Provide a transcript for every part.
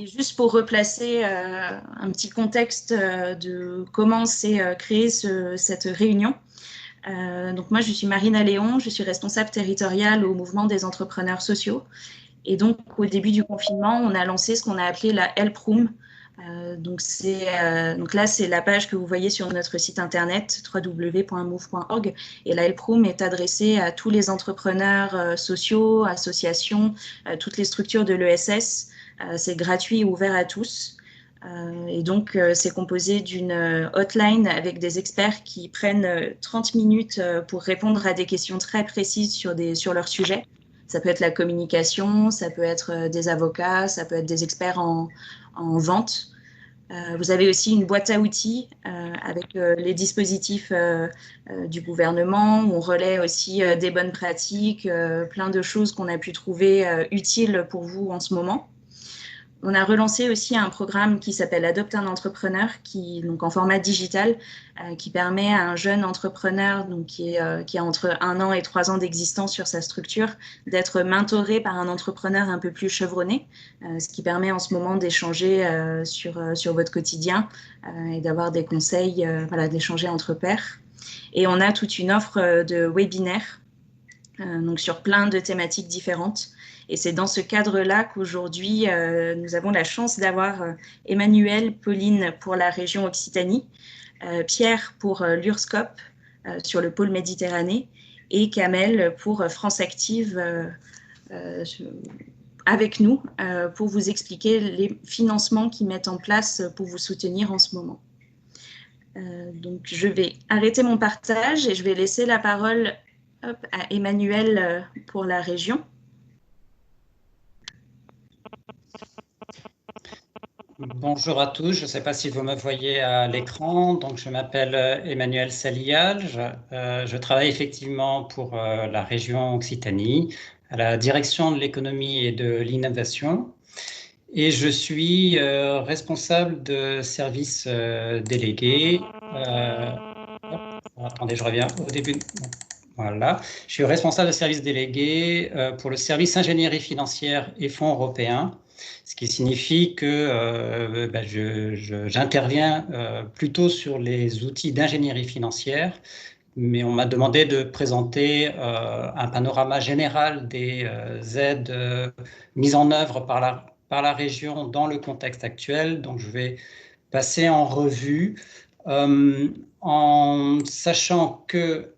Et juste pour replacer un petit contexte de comment s'est créée cette réunion. Donc moi, je suis Marina Léon, je suis responsable territoriale au mouvement des entrepreneurs sociaux. Et donc, au début du confinement, on a lancé ce qu'on a appelé la Help Room. Donc là, c'est la page que vous voyez sur notre site internet www.move.org. Et la Help Room est adressée à tous les entrepreneurs sociaux, associations, toutes les structures de l'ESS. C'est gratuit et ouvert à tous. Et donc, c'est composé d'une hotline avec des experts qui prennent 30 minutes pour répondre à des questions très précises sur leur sujet. Ça peut être la communication, ça peut être des avocats, ça peut être des experts en vente. Vous avez aussi une boîte à outils avec les dispositifs du gouvernement. On relaie aussi des bonnes pratiques, plein de choses qu'on a pu trouver utiles pour vous en ce moment. On a relancé aussi un programme qui s'appelle Adopte un entrepreneur, donc en format digital, qui permet à un jeune entrepreneur donc qui a entre 1 an et 3 ans d'existence sur sa structure d'être mentoré par un entrepreneur un peu plus chevronné, ce qui permet en ce moment d'échanger sur votre quotidien et d'avoir des conseils, d'échanger entre pairs. Et on a toute une offre de webinaires donc sur plein de thématiques différentes. Et c'est dans ce cadre-là qu'aujourd'hui, nous avons la chance d'avoir Emmanuel, Pauline pour la région Occitanie, Pierre pour l'URSCOP sur le pôle Méditerranée et Kamel pour France Active avec nous pour vous expliquer les financements qu'ils mettent en place pour vous soutenir en ce moment. Donc, je vais arrêter mon partage et je vais laisser la parole à Emmanuel pour la région. Bonjour à tous, je ne sais pas si vous me voyez à l'écran, donc je m'appelle Emmanuel Salial, je travaille effectivement pour la région Occitanie, à la direction de l'économie et de l'innovation, et je suis responsable de service délégué. Attendez, je reviens au début. Voilà, je suis responsable de service délégué pour le service ingénierie financière et fonds européens. Ce qui signifie que j'interviens plutôt sur les outils d'ingénierie financière, mais on m'a demandé de présenter un panorama général des aides mises en œuvre par la région dans le contexte actuel. Donc, je vais passer en revue en sachant que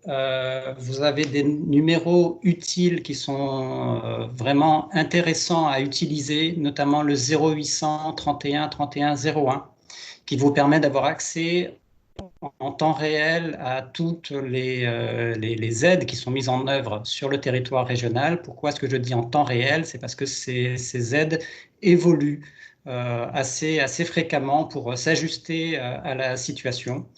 vous avez des numéros utiles qui sont vraiment intéressants à utiliser, notamment le 0800 31 31 01, qui vous permet d'avoir accès en temps réel à toutes les aides qui sont mises en œuvre sur le territoire régional. Pourquoi est-ce que je dis en temps réel? C'est parce que ces aides évoluent assez fréquemment pour s'ajuster à la situation.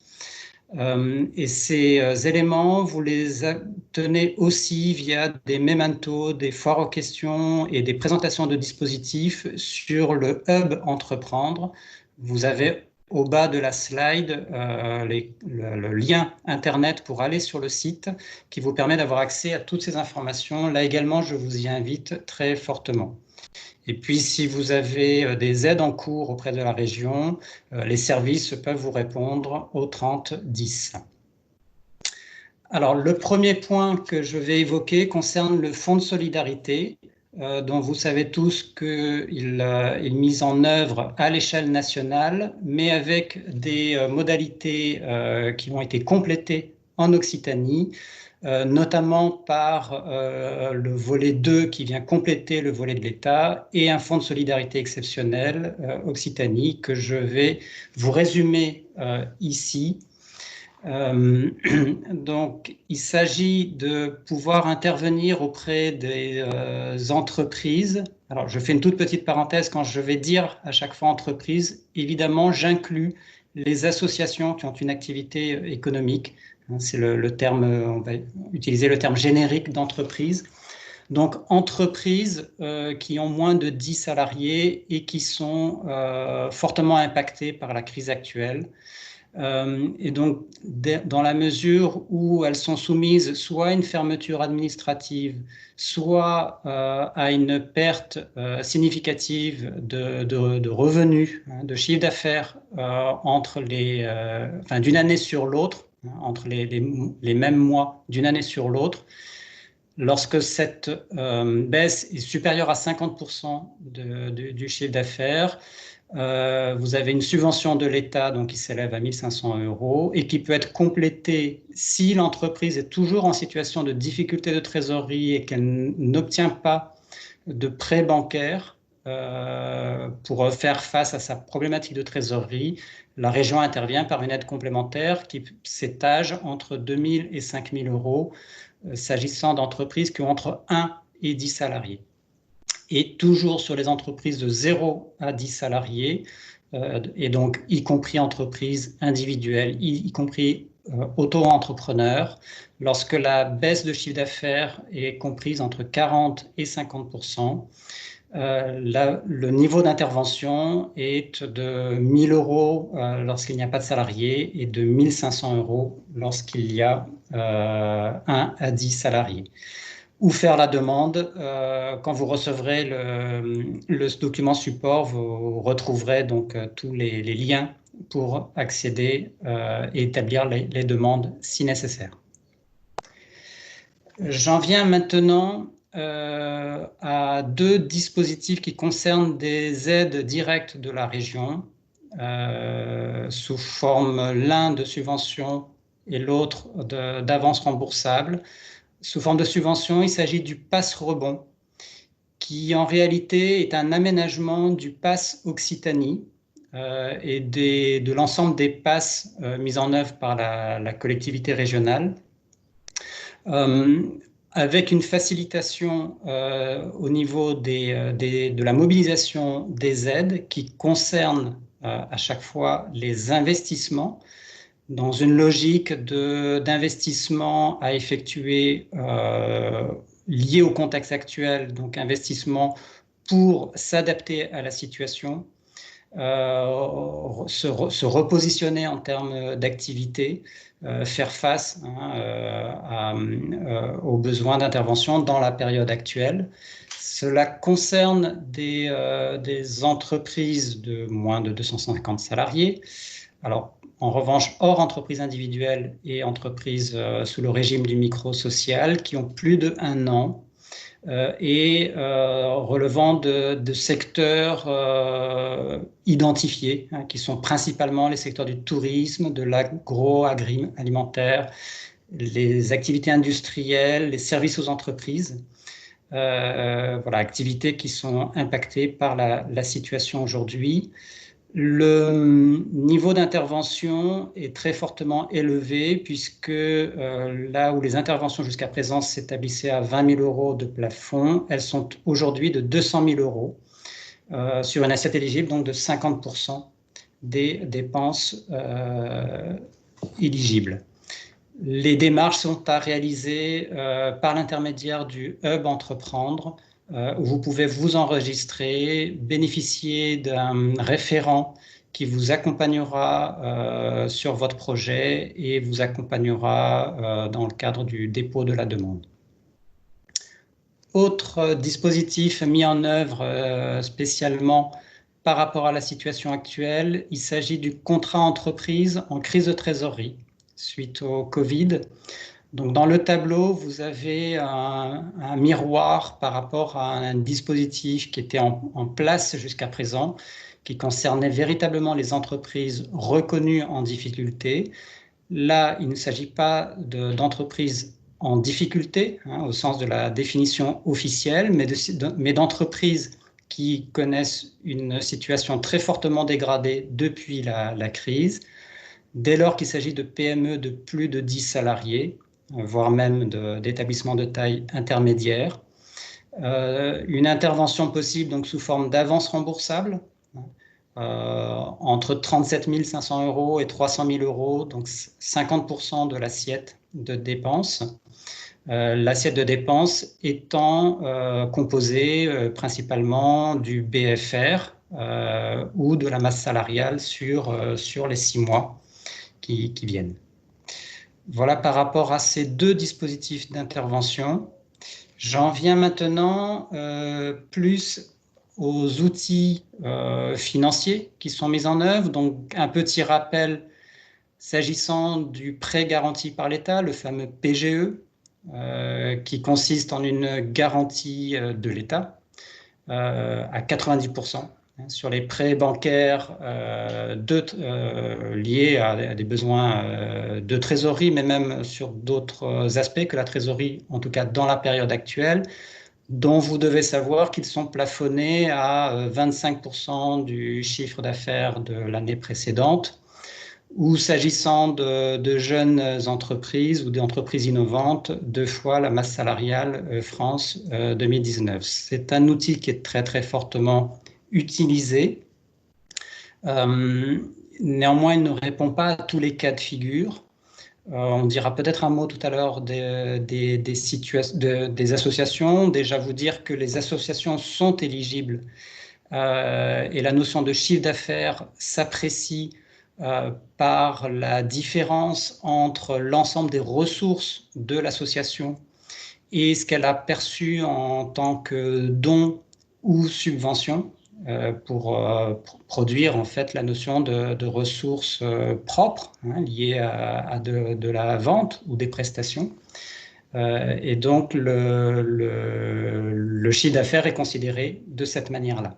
Et ces éléments, vous les obtenez aussi via des mémentos, des foires aux questions et des présentations de dispositifs sur le hub Entreprendre. Vous avez au bas de la slide le lien Internet pour aller sur le site qui vous permet d'avoir accès à toutes ces informations. Là également, je vous y invite très fortement. Et puis, si vous avez des aides en cours auprès de la région, les services peuvent vous répondre au 30 10. Alors, le premier point que je vais évoquer concerne le fonds de solidarité, dont vous savez tous qu'il est mis en œuvre à l'échelle nationale, mais avec des modalités qui ont été complétées en Occitanie, notamment par le volet 2 qui vient compléter le volet de l'État et un fonds de solidarité exceptionnel Occitanie que je vais vous résumer ici. Donc, il s'agit de pouvoir intervenir auprès des entreprises. Alors, je fais une toute petite parenthèse quand je vais dire à chaque fois entreprise. Évidemment, j'inclus les associations qui ont une activité économique. C'est le terme, on va utiliser le terme générique d'entreprise. Donc, entreprises qui ont moins de 10 salariés et qui sont fortement impactées par la crise actuelle. Et donc, dans la mesure où elles sont soumises soit à une fermeture administrative, soit à une perte significative de revenus, hein, de chiffre d'affaires enfin, d'une année sur l'autre, hein, entre les mêmes mois d'une année sur l'autre, lorsque cette baisse est supérieure à 50% du chiffre d'affaires, vous avez une subvention de l'État donc, qui s'élève à 1 500 € et qui peut être complétée si l'entreprise est toujours en situation de difficulté de trésorerie et qu'elle n'obtient pas de prêt bancaire pour faire face à sa problématique de trésorerie. La région intervient par une aide complémentaire qui s'étage entre 2 000 et 5 000 € s'agissant d'entreprises qui ont entre 1 et 10 salariés. Et toujours sur les entreprises de 0 à 10 salariés, et donc y compris entreprises individuelles, y compris auto-entrepreneurs, lorsque la baisse de chiffre d'affaires est comprise entre 40 et 50%, le niveau d'intervention est de 1 000 € lorsqu'il n'y a pas de salariés et de 1 500 € lorsqu'il y a 1 à 10 salariés. Ou faire la demande. Quand vous recevrez le document support, vous retrouverez donc tous les liens pour accéder et établir les demandes si nécessaire. J'en viens maintenant à 2 dispositifs qui concernent des aides directes de la région, sous forme l'un de subventions et l'autre d'avances remboursables. Sous forme de subvention, il s'agit du Pass Rebond, qui en réalité est un aménagement du Pass Occitanie et de l'ensemble des passes mis en œuvre par la collectivité régionale, avec une facilitation au niveau de la mobilisation des aides qui concerne à chaque fois les investissements, dans une logique d'investissement à effectuer lié au contexte actuel, donc investissement pour s'adapter à la situation, se repositionner en termes d'activité, faire face aux besoins d'intervention dans la période actuelle. Cela concerne des entreprises de moins de 250 salariés. Alors, en revanche, hors entreprises individuelles et entreprises sous le régime du micro-social qui ont plus de 1 an et relevant de secteurs identifiés, hein, qui sont principalement les secteurs du tourisme, de l'agroalimentaire, les activités industrielles, les services aux entreprises. Voilà, activités qui sont impactées par la situation aujourd'hui. Le niveau d'intervention est très fortement élevé puisque là où les interventions jusqu'à présent s'établissaient à 20 000 € de plafond, elles sont aujourd'hui de 200 000 € sur une assiette éligible, donc de 50% des dépenses éligibles. Les démarches sont à réaliser par l'intermédiaire du Hub Entreprendre, où vous pouvez vous enregistrer, bénéficier d'un référent qui vous accompagnera sur votre projet et vous accompagnera dans le cadre du dépôt de la demande. Autre dispositif mis en œuvre spécialement par rapport à la situation actuelle, il s'agit du contrat entreprise en crise de trésorerie suite au Covid. Donc, dans le tableau, vous avez un miroir par rapport à un dispositif qui était en place jusqu'à présent, qui concernait véritablement les entreprises reconnues en difficulté. Là, il ne s'agit pas d'entreprises en difficulté, hein, au sens de la définition officielle, mais d'entreprises qui connaissent une situation très fortement dégradée depuis la crise, dès lors qu'il s'agit de PME de plus de 10 salariés, voire même d'établissements de taille intermédiaire. Une intervention possible donc sous forme d'avance remboursable, entre 37 500 € et 300 000 €, donc 50% de l'assiette de dépenses. L'assiette de dépenses étant composée principalement du BFR ou de la masse salariale sur les 6 mois. qui viennent. Voilà par rapport à ces deux dispositifs d'intervention. J'en viens maintenant plus aux outils financiers qui sont mis en œuvre. Donc, un petit rappel s'agissant du prêt garanti par l'État, le fameux PGE, qui consiste en une garantie de l'État à 90%. Sur les prêts bancaires liés à des besoins de trésorerie, mais même sur d'autres aspects que la trésorerie, en tout cas dans la période actuelle, dont vous devez savoir qu'ils sont plafonnés à 25% du chiffre d'affaires de l'année précédente, ou s'agissant de jeunes entreprises ou d'entreprises innovantes, 2 fois la masse salariale France 2019. C'est un outil qui est très très fortement utilisé. Néanmoins, il ne répond pas à tous les cas de figure. On dira peut-être un mot tout à l'heure des associations. Déjà vous dire que les associations sont éligibles et la notion de chiffre d'affaires s'apprécie par la différence entre l'ensemble des ressources de l'association et ce qu'elle a perçu en tant que don ou subvention pour produire en fait la notion de ressources propres liées à de la vente ou des prestations. Et donc le chiffre d'affaires est considéré de cette manière-là.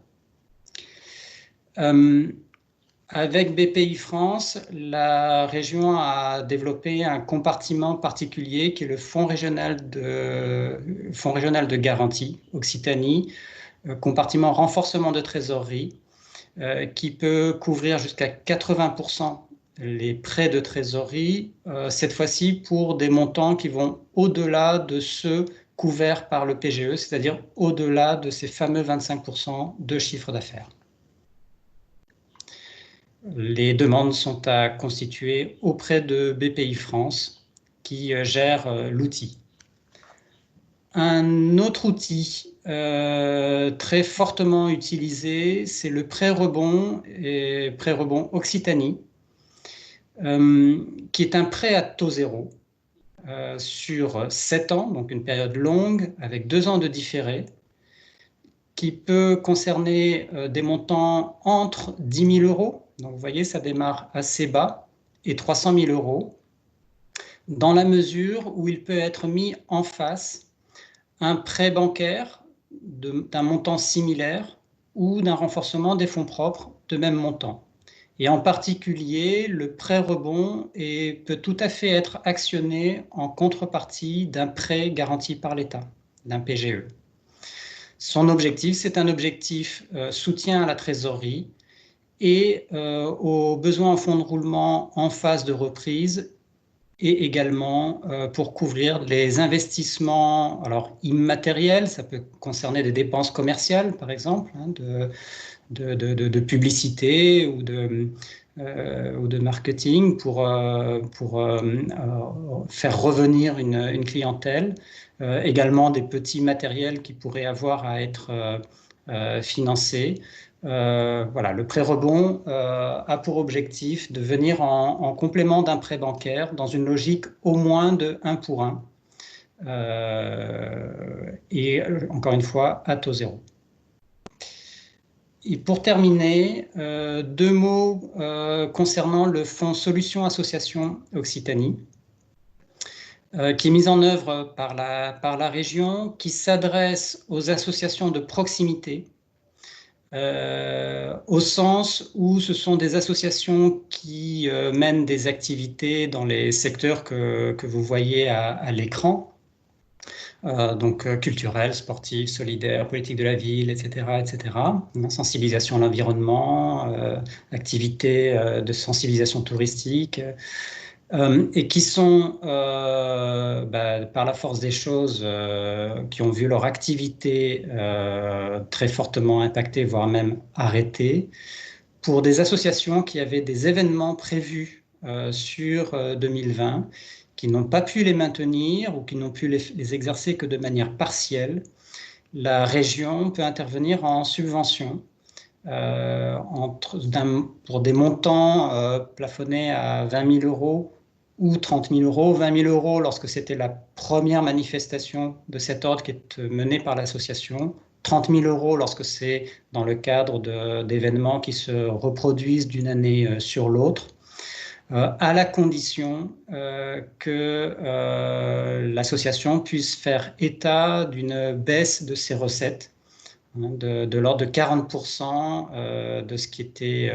Avec BPI France, la région a développé un compartiment particulier qui est le Fonds régional de garantie Occitanie, compartiment renforcement de trésorerie, qui peut couvrir jusqu'à 80% les prêts de trésorerie, cette fois-ci pour des montants qui vont au-delà de ceux couverts par le PGE, c'est-à-dire au-delà de ces fameux 25% de chiffre d'affaires. Les demandes sont à constituer auprès de BPI France qui gère l'outil. Un autre outil très fortement utilisé, c'est le prêt-rebond et prêt-rebond Occitanie, qui est un prêt à taux zéro sur 7 ans, donc une période longue avec 2 ans de différé, qui peut concerner des montants entre 10 000 euros, donc vous voyez, ça démarre assez bas, et 300 000 euros, dans la mesure où il peut être mis en face un prêt bancaire d'un montant similaire ou d'un renforcement des fonds propres de même montant. Et en particulier, le prêt rebond peut tout à fait être actionné en contrepartie d'un prêt garanti par l'État, d'un PGE. Son objectif, c'est un objectif soutien à la trésorerie et aux besoins en fonds de roulement en phase de reprise et également pour couvrir les investissements immatériels, ça peut concerner des dépenses commerciales par exemple, de publicité ou de marketing pour faire revenir une clientèle, également des petits matériels qui pourraient avoir à être financés. Voilà, le prêt rebond a pour objectif de venir en complément d'un prêt bancaire dans une logique au moins de 1 pour 1 et encore une fois à taux zéro. Et pour terminer, 2 mots concernant le fonds Solutions Association Occitanie, qui est mis en œuvre par la région, qui s'adresse aux associations de proximité, au sens où ce sont des associations qui mènent des activités dans les secteurs que vous voyez à l'écran, donc culturel, sportif, solidaire, politique de la ville, etc., etc. Sensibilisation à l'environnement, activités de sensibilisation touristique, et qui sont, par la force des choses, qui ont vu leur activité très fortement impactée, voire même arrêtée, pour des associations qui avaient des événements prévus sur 2020, qui n'ont pas pu les maintenir ou qui n'ont pu les exercer que de manière partielle. La région peut intervenir en subvention pour des montants plafonnés à 20 000 € ou 30 000 €. 20 000 € lorsque c'était la première manifestation de cet ordre qui est menée par l'association. 30 000 € lorsque c'est dans le cadre d'événements qui se reproduisent d'une année sur l'autre, à la condition que l'association puisse faire état d'une baisse de ses recettes, hein, de l'ordre de 40% de ce qui était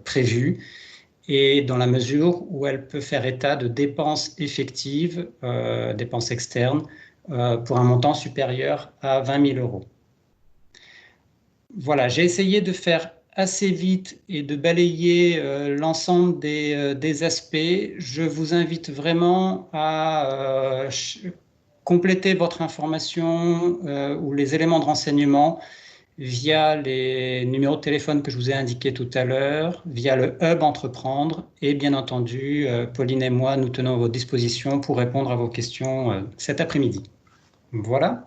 prévu, et dans la mesure où elle peut faire état de dépenses effectives, dépenses externes, pour un montant supérieur à 20 000 €. Voilà, j'ai essayé de faire assez vite et de balayer l'ensemble des aspects. Je vous invite vraiment à compléter votre information ou les éléments de renseignement via les numéros de téléphone que je vous ai indiqués tout à l'heure, via le hub Entreprendre, et bien entendu, Pauline et moi, nous tenons à votre disposition pour répondre à vos questions cet après-midi. Voilà.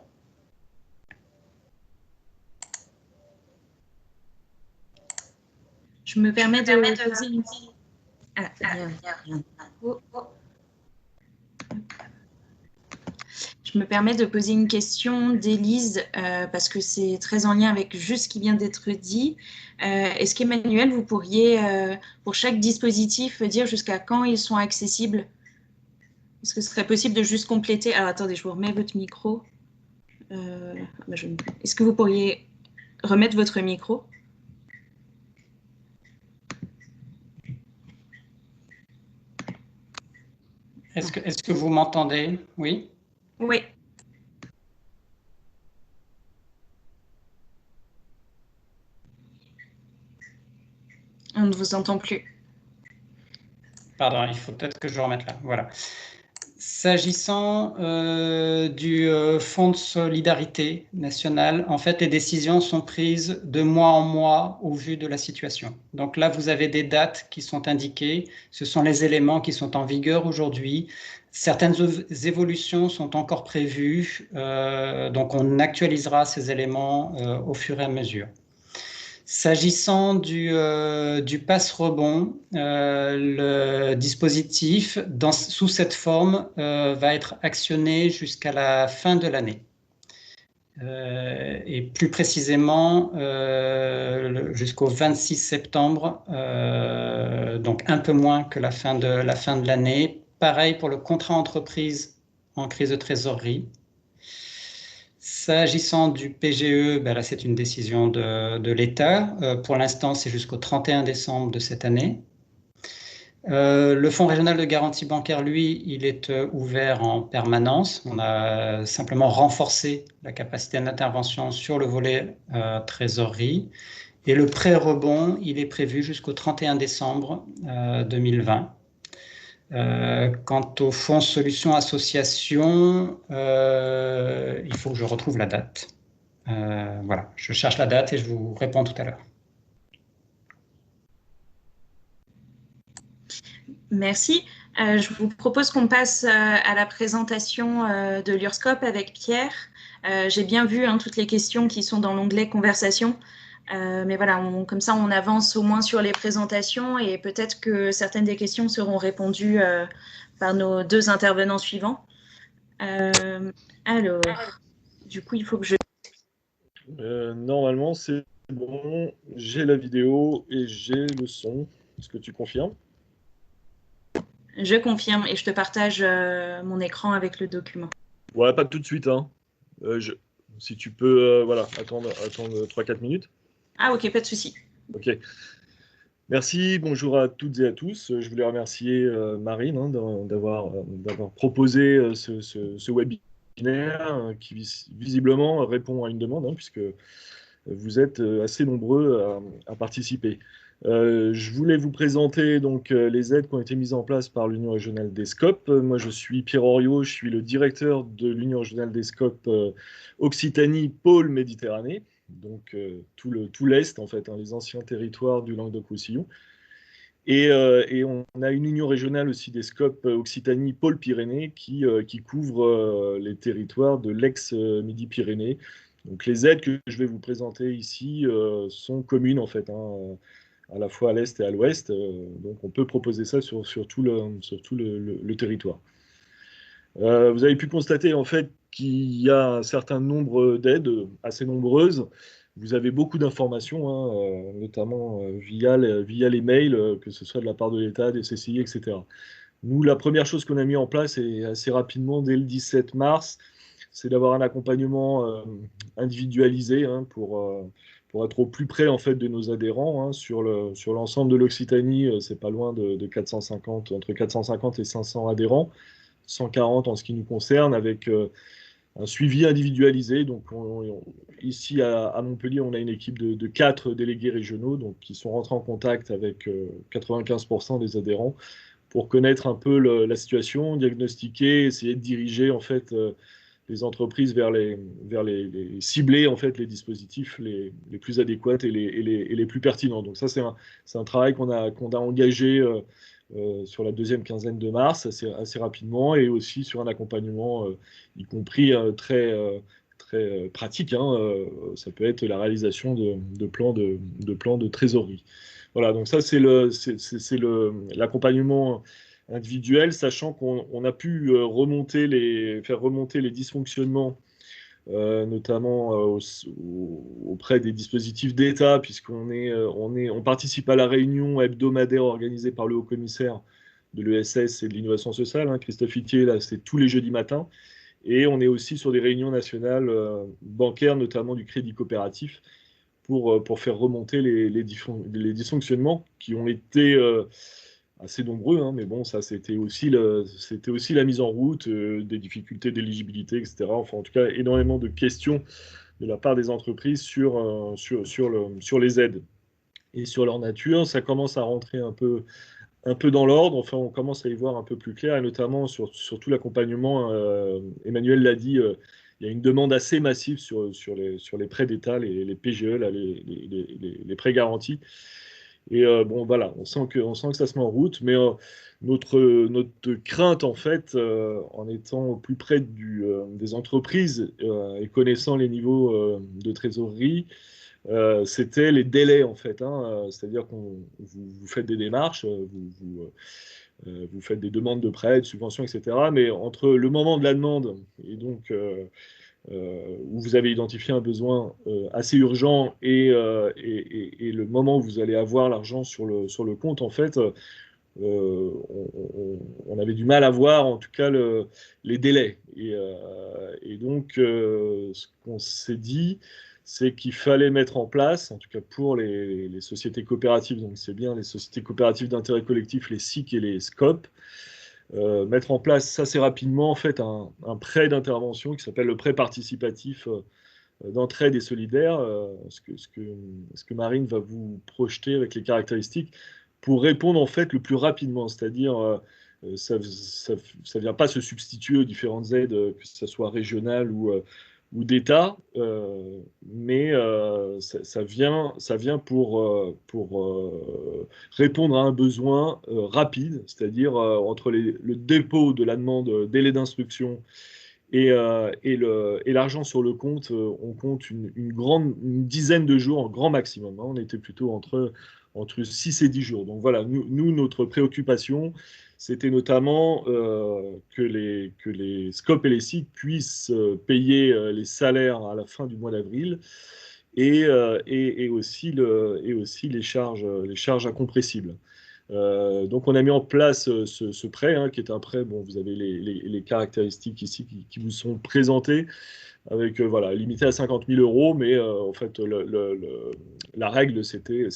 Je me permets de poser une... Ah, Je me permets de poser une question d'Élise, parce que c'est très en lien avec juste ce qui vient d'être dit. Est-ce qu'Emmanuel, vous pourriez, pour chaque dispositif, dire jusqu'à quand ils sont accessibles? Est-ce que ce serait possible de juste compléter? Alors, attendez, je vous remets votre micro. Est-ce que vous pourriez remettre votre micro? Est-ce que vous m'entendez? Oui? Oui. On ne vous entend plus. Pardon, il faut peut-être que je remette là. Voilà. S'agissant du Fonds de solidarité nationale, en fait, les décisions sont prises de mois en mois au vu de la situation. Donc là, vous avez des dates qui sont indiquées. Ce sont les éléments qui sont en vigueur aujourd'hui. Certaines évolutions sont encore prévues. Donc on actualisera ces éléments au fur et à mesure. S'agissant du passe-rebond, le dispositif, sous cette forme, va être actionné jusqu'à la fin de l'année. Et plus précisément, jusqu'au 26 septembre, donc un peu moins que la fin de l'année. Pareil pour le contrat entreprise en crise de trésorerie. S'agissant du PGE, ben là, c'est une décision de l'État. Pour l'instant, c'est jusqu'au 31 décembre de cette année. Le Fonds régional de garantie bancaire, lui, il est ouvert en permanence. On a simplement renforcé la capacité d'intervention sur le volet trésorerie. Et le prêt rebond, il est prévu jusqu'au 31 décembre 2020. Quant au fonds Solutions Association, il faut que je retrouve la date. Voilà, je cherche la date et je vous réponds tout à l'heure. Merci. Je vous propose qu'on passe à la présentation de l'URSSCOP avec Pierre. J'ai bien vu toutes les questions qui sont dans l'onglet conversation. Mais voilà, comme ça, on avance au moins sur les présentations et peut-être que certaines des questions seront répondues par nos deux intervenants suivants. Alors, du coup, il faut que je... Normalement, c'est bon. J'ai la vidéo et j'ai le son. Est-ce que tu confirmes? Je confirme et je te partage mon écran avec le document. Ouais, pas tout de suite, hein. Si tu peux voilà, attendre 3-4 minutes. Ah ok, pas de souci. Ok. Merci, bonjour à toutes et à tous. Je voulais remercier Marine d'avoir proposé ce webinaire qui visiblement répond à une demande, hein, puisque vous êtes assez nombreux à participer. Je voulais vous présenter donc les aides qui ont été mises en place par l'Union régionale des SCOP. Moi, je suis Pierre Oriot, je suis le directeur de l'Union régionale des SCOP Occitanie, pôle Méditerranée, donc tout l'Est, en fait, hein, les anciens territoires du Languedoc-Roussillon. Et on a une union régionale aussi des SCOP Occitanie, pôle Pyrénées, qui couvre les territoires de l'ex-Midi-Pyrénées, Donc les aides que je vais vous présenter ici sont communes en fait, hein, à la fois à l'est et à l'ouest. Donc on peut proposer ça sur tout le territoire. Vous avez pu constater en fait qu'il y a un certain nombre d'aides, assez nombreuses. Vous avez beaucoup d'informations, hein, notamment via les mails, que ce soit de la part de l'État, des CCI, etc. Nous, la première chose qu'on a mis en place, et assez rapidement, dès le 17 mars, c'est d'avoir un accompagnement individualisé, hein, pour être au plus près en fait de nos adhérents, hein, sur l'ensemble de l'Occitanie. C'est pas loin de 450, entre 450 et 500 adhérents, 140 en ce qui nous concerne, avec un suivi individualisé. Donc ici à Montpellier, on a une équipe de 4 délégués régionaux, donc qui sont rentrés en contact avec 95% des adhérents pour connaître un peu la situation, diagnostiquer, essayer de diriger en fait les entreprises vers cibler en fait les dispositifs les plus adéquats et les plus pertinents. Donc ça, c'est un travail qu'on a engagé sur la deuxième quinzaine de mars assez rapidement, et aussi sur un accompagnement y compris très pratique, hein. Ça peut être la réalisation de plans de trésorerie. Voilà, donc ça c'est l'accompagnement individuel, sachant qu'on a pu faire remonter les dysfonctionnements, notamment auprès des dispositifs d'État, on participe à la réunion hebdomadaire organisée par le haut-commissaire de l'ESS et de l'innovation sociale, hein, Christophe Itier, là c'est tous les jeudis matins, et on est aussi sur des réunions nationales bancaires, notamment du crédit coopératif, pour faire remonter les dysfonctionnements qui ont été assez nombreux, hein, mais bon, ça c'était aussi la mise en route, des difficultés d'éligibilité, etc. Enfin, en tout cas, énormément de questions de la part des entreprises sur les aides et sur leur nature. Ça commence à rentrer un peu dans l'ordre. Enfin, on commence à y voir un peu plus clair, et notamment sur tout l'accompagnement. Emmanuel l'a dit, il y a une demande assez massive sur les prêts d'État, les PGE, là, les prêts garantis. Et bon, voilà, on sent que ça se met en route, mais notre crainte, en fait, en étant au plus près des entreprises et connaissant les niveaux de trésorerie, c'était les délais, en fait, hein. C'est-à-dire vous faites des démarches, vous faites des demandes de prêts, de subventions, etc. Mais entre le moment de la demande et donc où vous avez identifié un besoin assez urgent et le moment où vous allez avoir l'argent sur le compte, en fait, on avait du mal à voir, en tout cas, les délais. Et donc, ce qu'on s'est dit, c'est qu'il fallait mettre en place, en tout cas pour les sociétés coopératives, donc c'est bien les sociétés coopératives d'intérêt collectif, les SIC et les SCOP, mettre en place assez rapidement en fait un prêt d'intervention qui s'appelle le prêt participatif d'entraide et solidaire, ce que Marine va vous projeter avec les caractéristiques, pour répondre en fait le plus rapidement, c'est-à-dire ça ne vient pas se substituer aux différentes aides, que ce soit régionales ou d'État, mais ça vient pour répondre à un besoin rapide, c'est-à-dire entre le dépôt de la demande, délai d'instruction et l'argent sur le compte, on compte une dizaine de jours, grand maximum, hein. On était plutôt entre 6 et 10 jours. Donc voilà, nous notre préoccupation, c'était notamment que les SCOP et les SIC puissent payer les salaires à la fin du mois d'avril, et aussi les charges incompressibles. Donc on a mis en place ce prêt, hein, qui est un prêt. Bon, vous avez les caractéristiques ici qui vous sont présentées, avec voilà, limité à 50 000 euros, mais en fait la règle c'était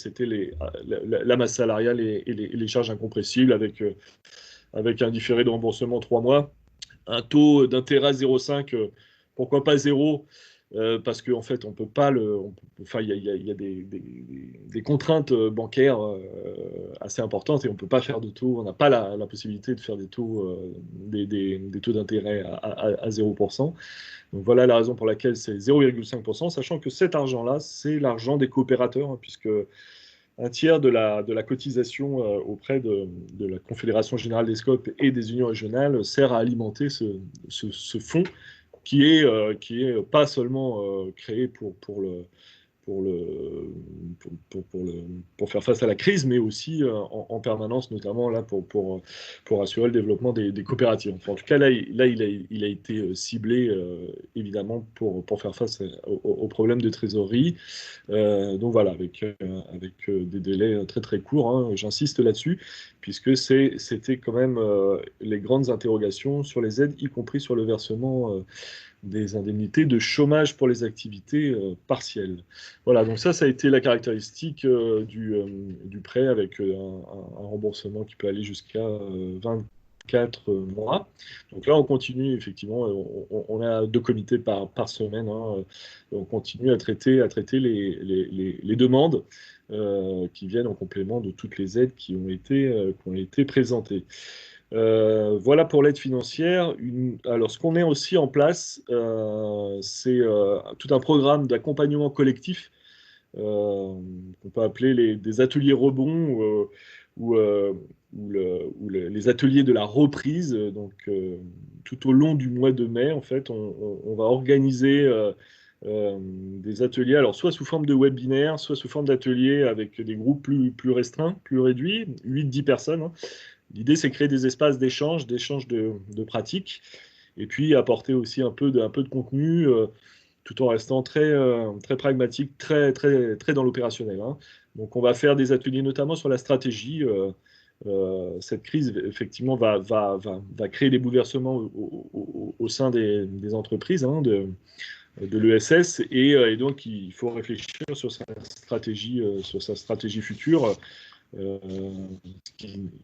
la masse salariale et les charges incompressibles, avec un différé de remboursement 3 mois, un taux d'intérêt à 0,5, pourquoi pas 0, parce qu'en fait, on peut pas enfin, il y a des contraintes bancaires assez importantes, et on peut pas faire de taux, on n'a pas la possibilité de faire des taux, des taux d'intérêt à 0%. Donc voilà la raison pour laquelle c'est 0,5%, sachant que cet argent-là, c'est l'argent des coopérateurs, hein, puisque un tiers de la cotisation auprès de la Confédération générale des SCOP et des unions régionales sert à alimenter ce fonds qui est pas seulement créé pour faire face à la crise, mais aussi en permanence, notamment là pour assurer le développement des coopératives. Enfin, en tout cas, là, il a été ciblé évidemment pour faire face aux problèmes de trésorerie. Donc voilà, avec des délais très très courts, hein, j'insiste là-dessus, puisque c'était quand même les grandes interrogations sur les aides, y compris sur le versement des indemnités de chômage pour les activités partielles. Voilà, donc ça a été la caractéristique du prêt avec un remboursement qui peut aller jusqu'à 24 mois. Donc là, on continue, effectivement, on a 2 comités par semaine, hein, on continue à traiter les demandes qui viennent en complément de toutes les aides qui ont été présentées. Voilà pour l'aide financière. Alors, ce qu'on met aussi en place, c'est tout un programme d'accompagnement collectif qu'on peut appeler des ateliers rebond ou les ateliers de la reprise. Donc, tout au long du mois de mai, en fait, on va organiser des ateliers, alors soit sous forme de webinaire, soit sous forme d'ateliers avec des groupes plus restreints, plus réduits, 8-10 personnes, hein. L'idée, c'est créer des espaces d'échange de pratiques, et puis apporter aussi un peu de contenu, tout en restant très pragmatique, très dans l'opérationnel, hein. Donc, on va faire des ateliers notamment sur la stratégie. Cette crise, effectivement, va créer des bouleversements au sein des entreprises, hein, de l'ESS, et donc il faut réfléchir sur sa stratégie future.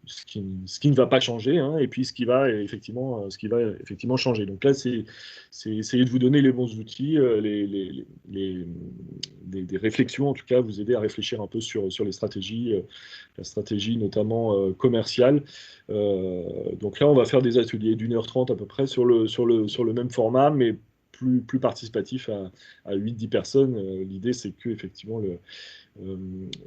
Ce qui ne va pas changer, hein, et puis ce qui va effectivement changer. Donc là, c'est essayer de vous donner les bons outils, des réflexions, en tout cas, vous aider à réfléchir un peu sur les stratégies, la stratégie notamment commerciale. Donc là, on va faire des ateliers d'1h30 à peu près sur le même format, mais plus participatif à 8-10 personnes. L'idée, c'est que effectivement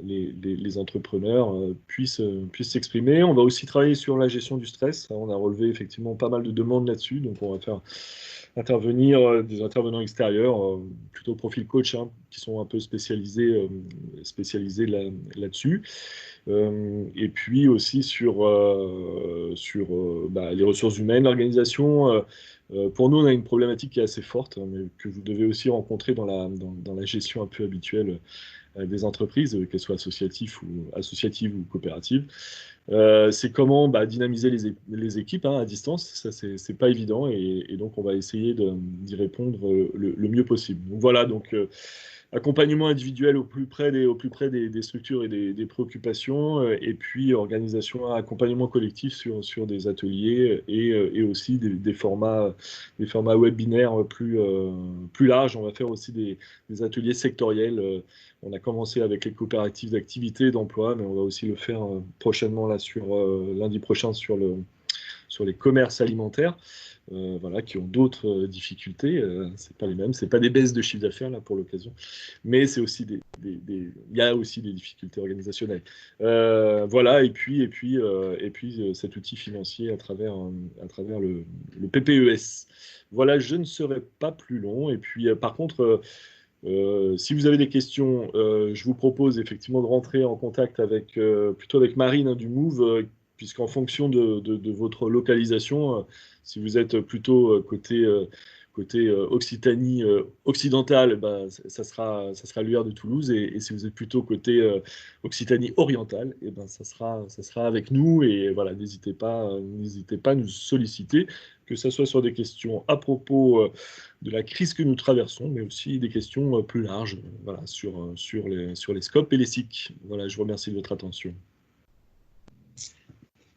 les entrepreneurs puissent s'exprimer. On va aussi travailler sur la gestion du stress. On a relevé effectivement pas mal de demandes là-dessus, donc on va faire intervenir des intervenants extérieurs, plutôt profil coach, hein, qui sont un peu spécialisés là-dessus. Et puis aussi sur les ressources humaines, l'organisation. Pour nous, on a une problématique qui est assez forte, hein, mais que vous devez aussi rencontrer dans la gestion un peu habituelle des entreprises, qu'elles soient associatives ou coopératives. C'est comment dynamiser les équipes, hein, à distance. Ça, c'est pas évident, et donc on va essayer d'y répondre le mieux possible. Donc voilà, donc accompagnement individuel au plus près des structures et des préoccupations, et puis organisation, accompagnement collectif sur des ateliers, et aussi des formats webinaires plus larges. On va faire aussi des ateliers sectoriels. On a commencé avec les coopératives d'activité et d'emploi, mais on va aussi le faire prochainement, là, lundi prochain, sur les commerces alimentaires. Voilà, qui ont d'autres difficultés. C'est pas les mêmes, c'est pas des baisses de chiffre d'affaires là pour l'occasion, mais c'est aussi il y a aussi des difficultés organisationnelles. Voilà, et puis cet outil financier à travers le PPES. Voilà, je ne serai pas plus long. Et puis par contre, si vous avez des questions, je vous propose effectivement de rentrer en contact plutôt avec Marine, hein, du Move, puisqu'en fonction de votre localisation, si vous êtes plutôt côté Occitanie occidentale, ça sera l'UR de Toulouse, et si vous êtes plutôt côté Occitanie orientale, ça sera avec nous. Et voilà, n'hésitez pas à nous solliciter, que ce soit sur des questions à propos de la crise que nous traversons, mais aussi des questions plus larges, voilà, sur les scopes et les SIC. Voilà, je vous remercie de votre attention.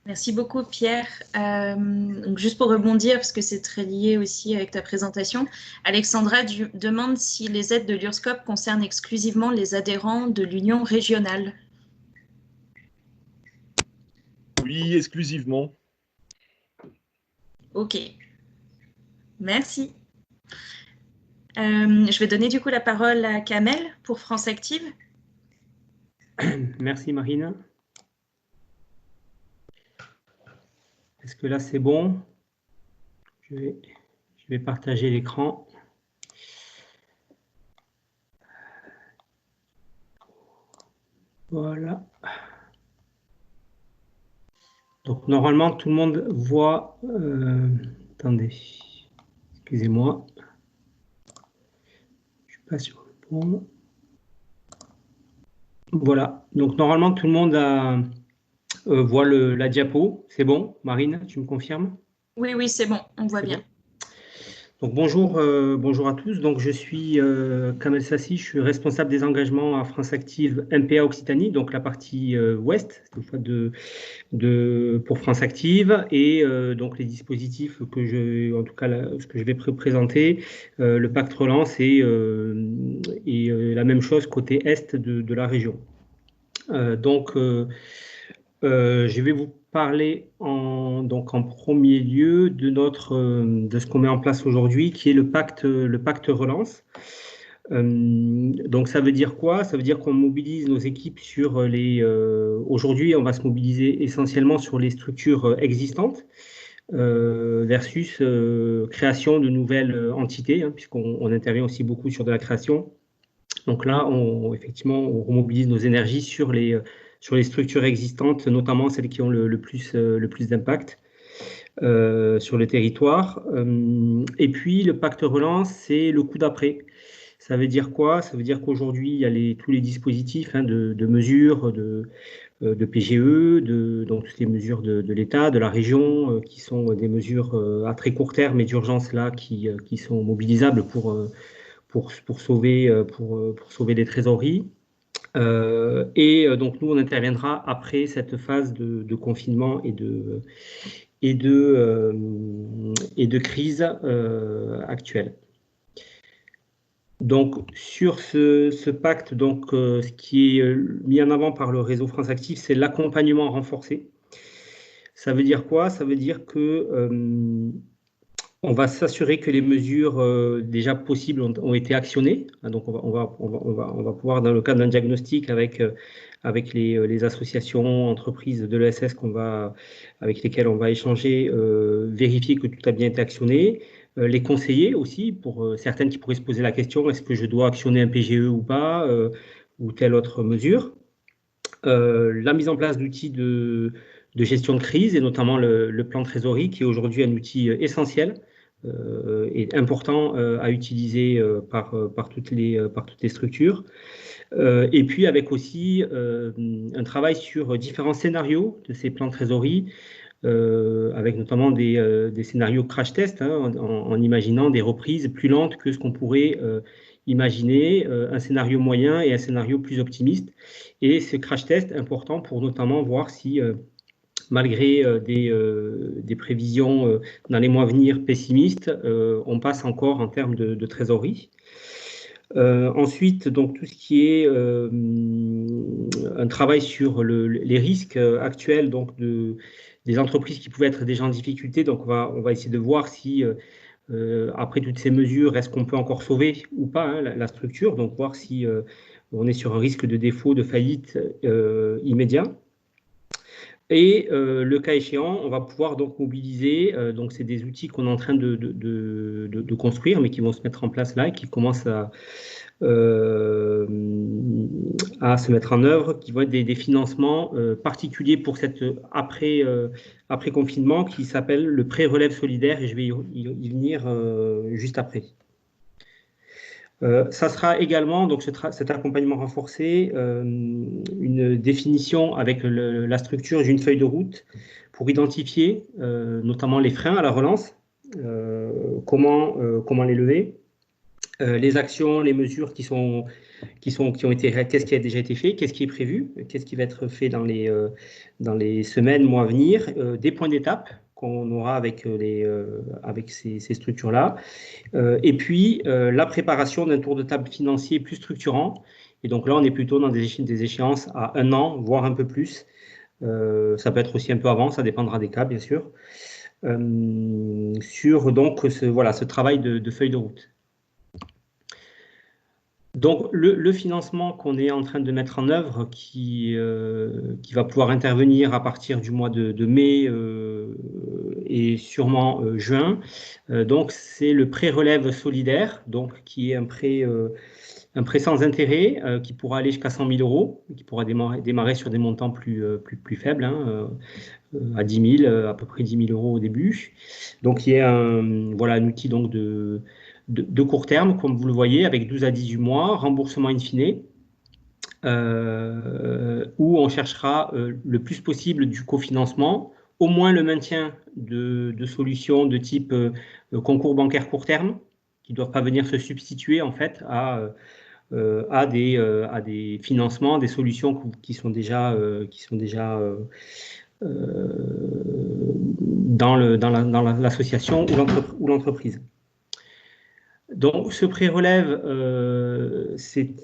Merci beaucoup, Pierre. Donc juste pour rebondir, parce que c'est très lié aussi avec ta présentation, Alexandra demande si les aides de l'URSCOP concernent exclusivement les adhérents de l'Union régionale. Oui, exclusivement. Ok. Merci. Je vais donner du coup la parole à Kamel pour France Active. Merci Marine. Est-ce que là c'est bon? Je vais Je vais partager l'écran. Voilà. Donc, normalement, tout le monde voit... attendez, excusez-moi. Je ne suis pas sur le bon. Voilà. Donc, normalement, tout le monde voit la diapo. C'est bon, Marine, tu me confirmes? Oui, oui, c'est bon, on voit bien. Donc bonjour à tous. Donc je suis Kamel Sassi, je suis responsable des engagements à France Active MPA Occitanie, donc la partie ouest pour France Active, et donc les dispositifs que ce que je vais présenter, le pacte relance et la même chose côté est de la région. Je vais vous parler en premier lieu de ce qu'on met en place aujourd'hui, qui est le pacte relance. Donc ça veut dire quoi? Ça veut dire qu'on mobilise nos équipes sur aujourd'hui, on va se mobiliser essentiellement sur les structures existantes versus création de nouvelles entités, hein, puisqu'on intervient aussi beaucoup sur de la création. Donc là, effectivement, on remobilise nos énergies sur les structures existantes, notamment celles qui ont le plus d'impact sur le territoire. Et puis, le pacte relance, c'est le coup d'après. Ça veut dire quoi? Ça veut dire qu'aujourd'hui, il y a tous les dispositifs de mesures, de PGE, donc toutes les mesures de l'État, de la région, qui sont des mesures à très court terme et d'urgence là, qui sont mobilisables pour sauver des trésoreries. Donc nous, on interviendra après cette phase de confinement et de crise actuelle. Donc sur ce pacte, ce qui est mis en avant par le réseau France Active, c'est l'accompagnement renforcé. Ça veut dire quoi? Ça veut dire que on va s'assurer que les mesures déjà possibles ont été actionnées. Donc, on va pouvoir, dans le cadre d'un diagnostic avec les associations, entreprises de l'ESS avec lesquelles on va échanger, vérifier que tout a bien été actionné. Les conseiller aussi, pour certaines qui pourraient se poser la question, est-ce que je dois actionner un PGE ou pas, ou telle autre mesure. La mise en place d'outils de gestion de crise, et notamment le plan de trésorerie, qui est aujourd'hui un outil essentiel et important à utiliser par toutes les structures. Et puis avec aussi un travail sur différents scénarios de ces plans de trésorerie, avec notamment des scénarios crash test, hein, en imaginant des reprises plus lentes que ce qu'on pourrait imaginer, un scénario moyen et un scénario plus optimiste. Et ce crash test est important pour notamment voir si, malgré des prévisions dans les mois à venir pessimistes, on passe encore en termes de trésorerie. Ensuite, donc tout ce qui est un travail sur les risques actuels, donc des entreprises qui pouvaient être déjà en difficulté. Donc on va essayer de voir si après toutes ces mesures, est-ce qu'on peut encore sauver ou pas, hein, la structure, donc voir si on est sur un risque de défaut, de faillite immédiat. Et le cas échéant, on va pouvoir donc mobiliser, donc c'est des outils qu'on est en train de construire, mais qui vont se mettre en place là et qui commencent à se mettre en œuvre, qui vont être des financements particuliers pour cette après-confinement, qui s'appelle le pré-relève solidaire, et je vais y venir juste après. Ça sera également, donc cet accompagnement renforcé, une définition avec la structure d'une feuille de route pour identifier notamment les freins à la relance, comment les lever, les actions, les mesures qui ont été, qu'est-ce qui a déjà été fait, qu'est-ce qui est prévu, qu'est-ce qui va être fait dans les semaines, mois à venir, des points d'étape qu'on aura avec ces structures-là. Et puis, la préparation d'un tour de table financier plus structurant. Et donc là, on est plutôt dans des échéances à 1 an, voire un peu plus. Ça peut être aussi un peu avant, ça dépendra des cas, bien sûr. Sur donc ce travail de feuille de route. Donc, le financement qu'on est en train de mettre en œuvre, qui va pouvoir intervenir à partir du mois de mai et sûrement juin. Donc, c'est le prêt relève solidaire, donc, qui est un prêt sans intérêt qui pourra aller jusqu'à 100 000 euros, qui pourra démarrer sur des montants plus faibles, hein, à 10 000, à peu près 10 000 euros au début. Donc, il y a un outil donc, de court terme, comme vous le voyez, avec 12 à 18 mois, remboursement in fine, où on cherchera le plus possible du cofinancement, au moins le maintien de solutions de type concours bancaire court terme, qui ne doivent pas venir se substituer en fait à des financements, des solutions qui sont déjà dans l'association ou l'entreprise. Donc, ce prêt relève, c'est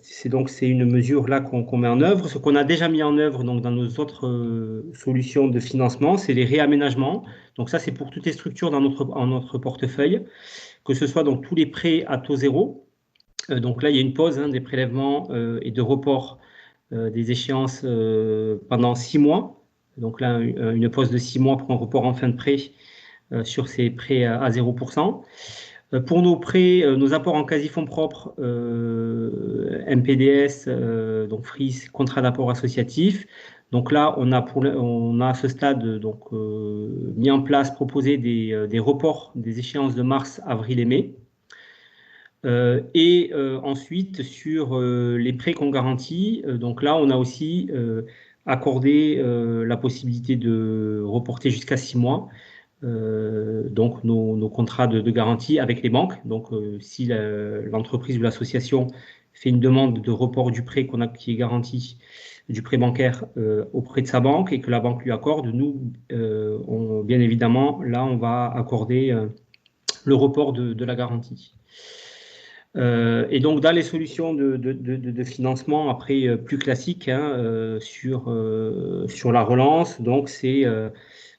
une mesure là qu'on met en œuvre. Ce qu'on a déjà mis en œuvre donc, dans nos autres solutions de financement, c'est les réaménagements. Donc ça, c'est pour toutes les structures dans notre portefeuille, que ce soit donc tous les prêts à taux zéro. Donc là, il y a une pause des prélèvements et de report des échéances pendant 6 mois. Donc là, une pause de 6 mois pour un report en fin de prêt sur ces prêts à 0%. Pour nos prêts, nos apports en quasi-fonds propres, MPDS, donc FRIS, contrat d'apport associatif. Donc là, on a à ce stade donc, mis en place, proposé des reports des échéances de mars, avril et mai. Ensuite, sur les prêts qu'on garantit, donc là, on a aussi accordé la possibilité de reporter jusqu'à 6 mois. Donc nos contrats de garantie avec les banques. Donc si l'entreprise ou l'association fait une demande de report du prêt qui est garanti, du prêt bancaire auprès de sa banque et que la banque lui accorde, nous, bien évidemment, là, on va accorder le report de la garantie. Et donc, dans les solutions de financement, après, plus classiques, hein, sur la relance, donc c'est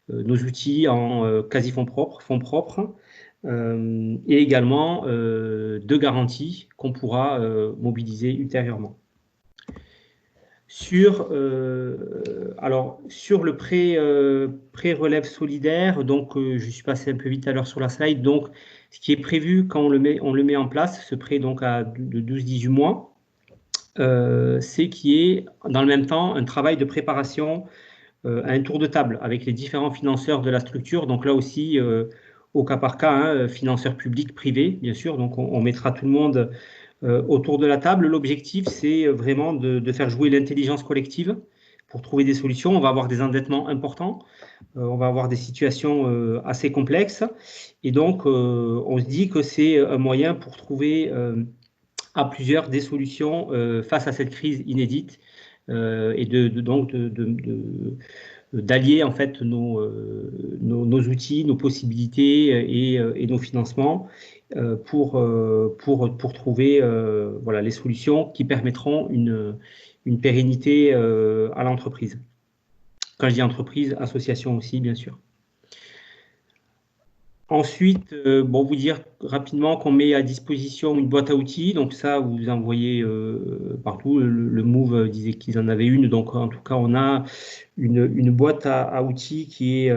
nos outils en quasi-fonds propres, et également de garanties qu'on pourra mobiliser ultérieurement. Sur le prêt relève solidaire, donc je suis passé un peu vite à l'heure sur la slide. Donc, ce qui est prévu quand on le met en place, ce prêt donc de 12-18 mois, c'est qu'il y ait dans le même temps un travail de préparation à un tour de table avec les différents financeurs de la structure. Donc là aussi, au cas par cas, hein, financeurs publics, privés, bien sûr. Donc on mettra tout le monde autour de la table. L'objectif, c'est vraiment de faire jouer l'intelligence collective pour trouver des solutions. On va avoir des endettements importants, on va avoir des situations assez complexes. Et donc, on se dit que c'est un moyen pour trouver à plusieurs des solutions face à cette crise inédite et d'allier en fait nos outils, nos possibilités et nos financements pour trouver voilà, les solutions qui permettront une pérennité à l'entreprise. Quand je dis entreprise, association aussi, bien sûr. Ensuite, vous dire rapidement qu'on met à disposition une boîte à outils. Donc ça, vous en voyez partout. Le Move disait qu'ils en avaient une. Donc en tout cas, on a une boîte à outils qui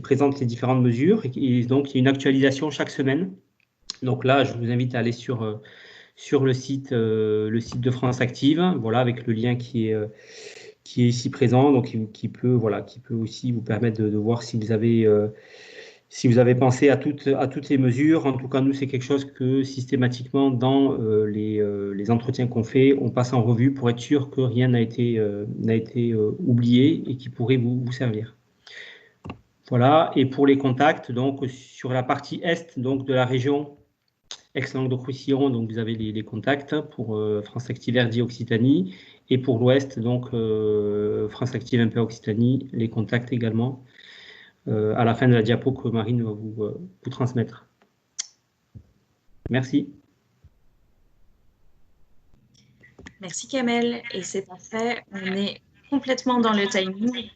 présente les différentes mesures. Et donc, il y a une actualisation chaque semaine. Donc là, je vous invite à aller sur le site de France Active, voilà, avec le lien qui est ici présent, donc qui peut aussi vous permettre de voir si vous avez pensé à toutes les mesures. En tout cas, nous, c'est quelque chose que systématiquement, dans les entretiens qu'on fait, on passe en revue pour être sûr que rien n'a été oublié et qui pourrait vous servir. Voilà, et pour les contacts, donc sur la partie est donc, de la région Aix-Languedoc-Roussillon, donc vous avez les contacts pour France Active RD Occitanie, et pour l'ouest, donc France Active MPA Occitanie, les contacts également. À la fin de la diapo que Marine va vous transmettre. Merci. Merci Kamel, et c'est parfait, on est complètement dans le timing.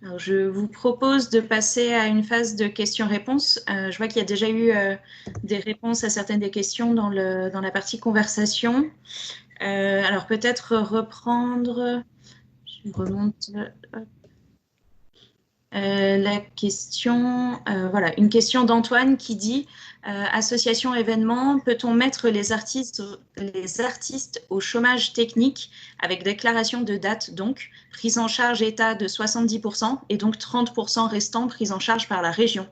Alors, je vous propose de passer à une phase de questions-réponses. Je vois qu'il y a déjà eu des réponses à certaines des questions dans la partie conversation. Alors peut-être reprendre, je remonte. Hop. La question, voilà, une question d'Antoine qui dit association événement, peut-on mettre les artistes au chômage technique avec déclaration de date, donc prise en charge État de 70% et donc 30% restant prise en charge par la région?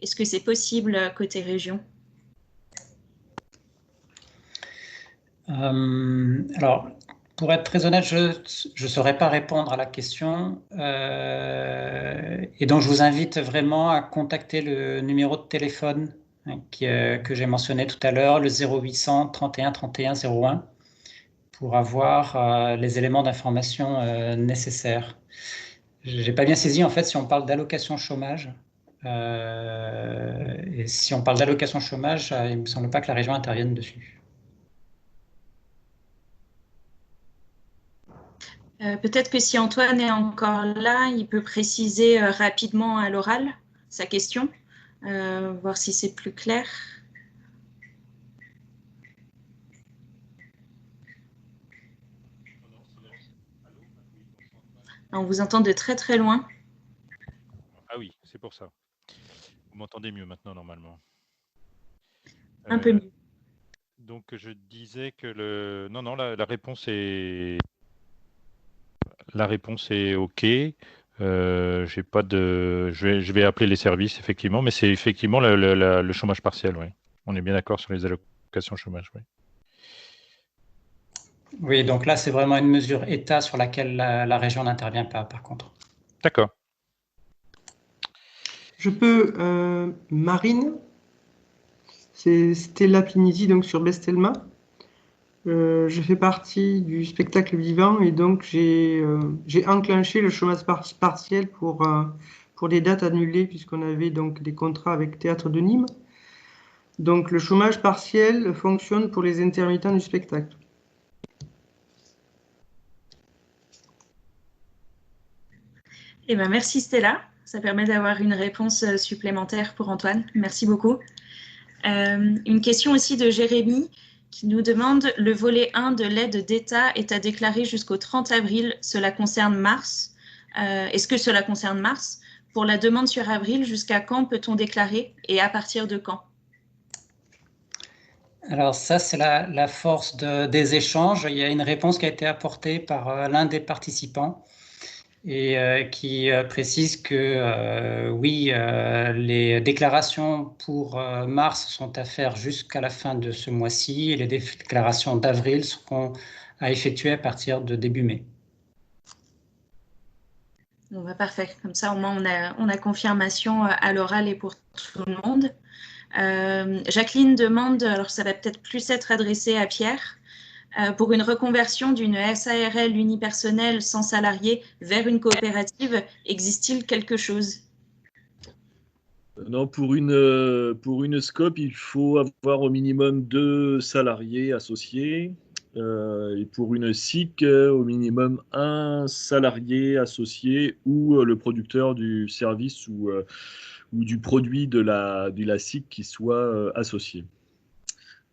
Est-ce que c'est possible côté région? Alors, pour être très honnête, je ne saurais pas répondre à la question. Et donc, je vous invite vraiment à contacter le numéro de téléphone que j'ai mentionné tout à l'heure, le 0800 31 31 01, pour avoir les éléments d'information nécessaires. Je n'ai pas bien saisi, en fait, si on parle d'allocation chômage. Et si on parle d'allocation chômage, il ne me semble pas que la région intervienne dessus. Peut-être que si Antoine est encore là, il peut préciser rapidement à l'oral sa question, voir si c'est plus clair. On vous entend de très très loin. Ah oui, c'est pour ça. Vous m'entendez mieux maintenant normalement. Un peu mieux. Donc je disais que non, la réponse est OK. J'ai pas de, je vais appeler les services effectivement, mais c'est effectivement le chômage partiel, oui. On est bien d'accord sur les allocations chômage, oui. Oui, donc là, c'est vraiment une mesure État sur laquelle la région n'intervient pas, par contre. D'accord. Je peux, Marine, c'est Stella Pinisi, donc sur Bestelma. Je fais partie du spectacle vivant et donc j'ai enclenché le chômage partiel pour des dates annulées puisqu'on avait donc des contrats avec Théâtre de Nîmes. Donc le chômage partiel fonctionne pour les intermittents du spectacle. Eh ben, merci Stella, ça permet d'avoir une réponse supplémentaire pour Antoine. Merci beaucoup. Une question aussi de Jérémy qui nous demande le volet 1 de l'aide d'État est à déclarer jusqu'au 30 avril. Cela concerne mars. Est-ce que cela concerne mars? Pour la demande sur avril, jusqu'à quand peut-on déclarer et à partir de quand? Alors ça, c'est la force des échanges. Il y a une réponse qui a été apportée par l'un des participants et qui précise que oui, les déclarations pour mars sont à faire jusqu'à la fin de ce mois-ci et les déclarations d'avril seront à effectuer à partir de début mai. Bon, bah, parfait, comme ça au moins on a confirmation à l'oral et pour tout le monde. Jacqueline demande, alors ça va peut-être plus être adressé à Pierre, pour une reconversion d'une SARL unipersonnelle sans salarié vers une coopérative, existe-t-il quelque chose? Non, pour une SCOP, il faut avoir au minimum 2 salariés associés. Et pour une SIC, au minimum 1 salarié associé ou le producteur du service ou du produit de la SIC qui soit associé.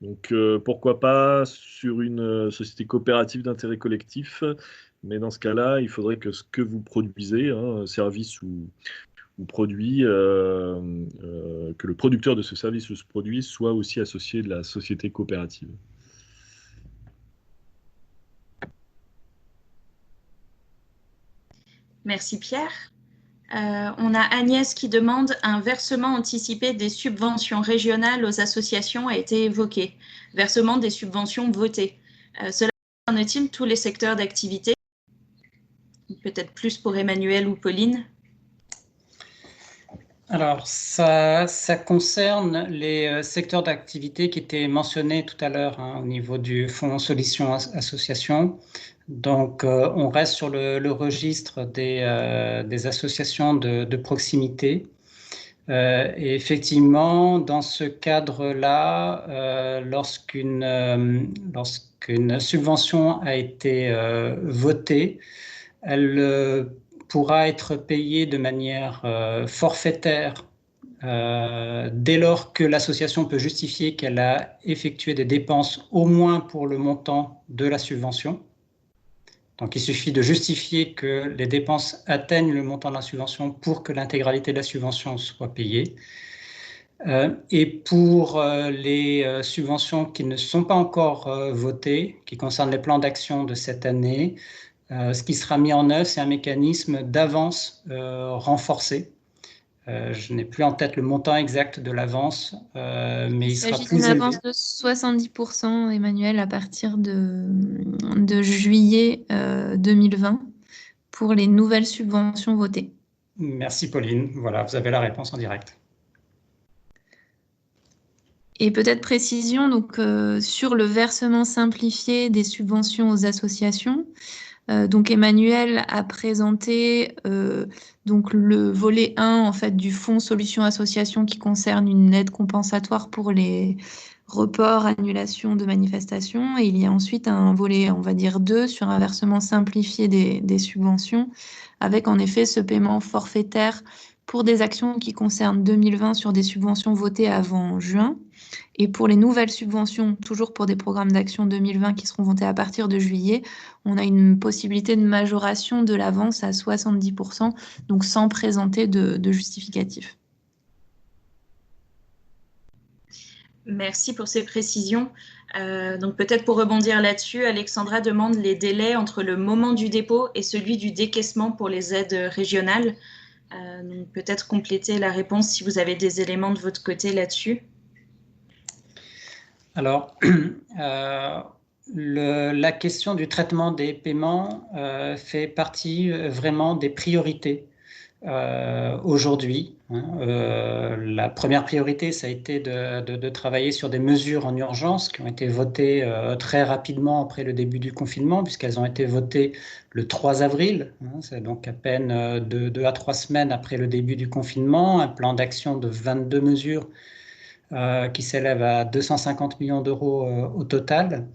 Donc pourquoi pas sur une société coopérative d'intérêt collectif, mais dans ce cas-là, il faudrait que ce que vous produisez, service ou produit, que le producteur de ce service ou ce produit soit aussi associé de la société coopérative. Merci Pierre. On a Agnès qui demande un versement anticipé des subventions régionales aux associations a été évoqué. Versement des subventions votées. Cela concerne-t-il tous les secteurs d'activité? Peut-être plus pour Emmanuel ou Pauline. Alors, ça concerne les secteurs d'activité qui étaient mentionnés tout à l'heure au niveau du Fonds Solutions Association. Donc, on reste sur le registre des associations de proximité. Et effectivement, dans ce cadre-là, lorsqu'une subvention a été votée, elle pourra être payée de manière forfaitaire dès lors que l'association peut justifier qu'elle a effectué des dépenses au moins pour le montant de la subvention. Donc, il suffit de justifier que les dépenses atteignent le montant de la subvention pour que l'intégralité de la subvention soit payée. Et pour les subventions qui ne sont pas encore votées, qui concernent les plans d'action de cette année, ce qui sera mis en œuvre, c'est un mécanisme d'avance renforcé. Je n'ai plus en tête le montant exact de l'avance, mais il sera plus élevé. Il s'agit d'une avance de 70%, Emmanuel, à partir de juillet 2020 pour les nouvelles subventions votées. Merci Pauline. Voilà, vous avez la réponse en direct. Et peut-être précision donc, sur le versement simplifié des subventions aux associations. Donc Emmanuel a présenté donc le volet 1 en fait, du fonds Solutions Associations qui concerne une aide compensatoire pour les reports, annulations de manifestations. Et il y a ensuite un volet, on va dire 2, sur un versement simplifié des subventions, avec en effet ce paiement forfaitaire pour des actions qui concernent 2020 sur des subventions votées avant juin. Et pour les nouvelles subventions, toujours pour des programmes d'action 2020 qui seront votés à partir de juillet, on a une possibilité de majoration de l'avance à 70%, donc sans présenter de justificatif. Merci pour ces précisions. Donc peut-être pour rebondir là-dessus, Alexandra demande les délais entre le moment du dépôt et celui du décaissement pour les aides régionales. Donc peut-être compléter la réponse si vous avez des éléments de votre côté là-dessus. Alors, la question du traitement des paiements fait partie vraiment des priorités aujourd'hui. La première priorité, ça a été de travailler sur des mesures en urgence qui ont été votées très rapidement après le début du confinement, puisqu'elles ont été votées le 3 avril, c'est donc à peine 2 à 3 semaines après le début du confinement, un plan d'action de 22 mesures qui s'élève à 250 millions d'euros au total.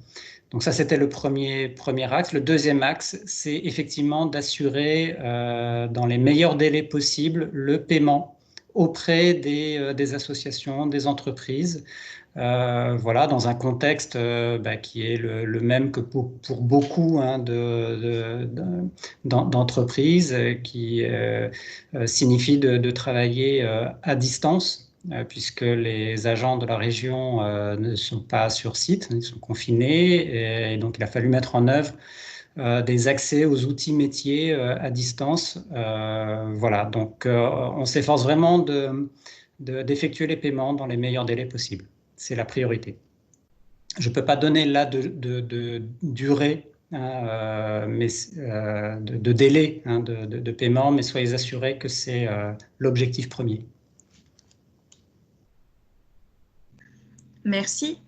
Donc ça, c'était le premier axe. Le deuxième axe, c'est effectivement d'assurer dans les meilleurs délais possibles le paiement auprès des associations, des entreprises, voilà, dans un contexte qui est le même que pour beaucoup d'entreprises, qui signifie de travailler à distance, puisque les agents de la région ne sont pas sur site, ils sont confinés, et donc il a fallu mettre en œuvre des accès aux outils métiers à distance. Voilà, donc on s'efforce vraiment d'effectuer les paiements dans les meilleurs délais possibles. C'est la priorité. Je ne peux pas donner là de durée, mais de délai de paiement, mais soyez assurés que c'est l'objectif premier. Merci.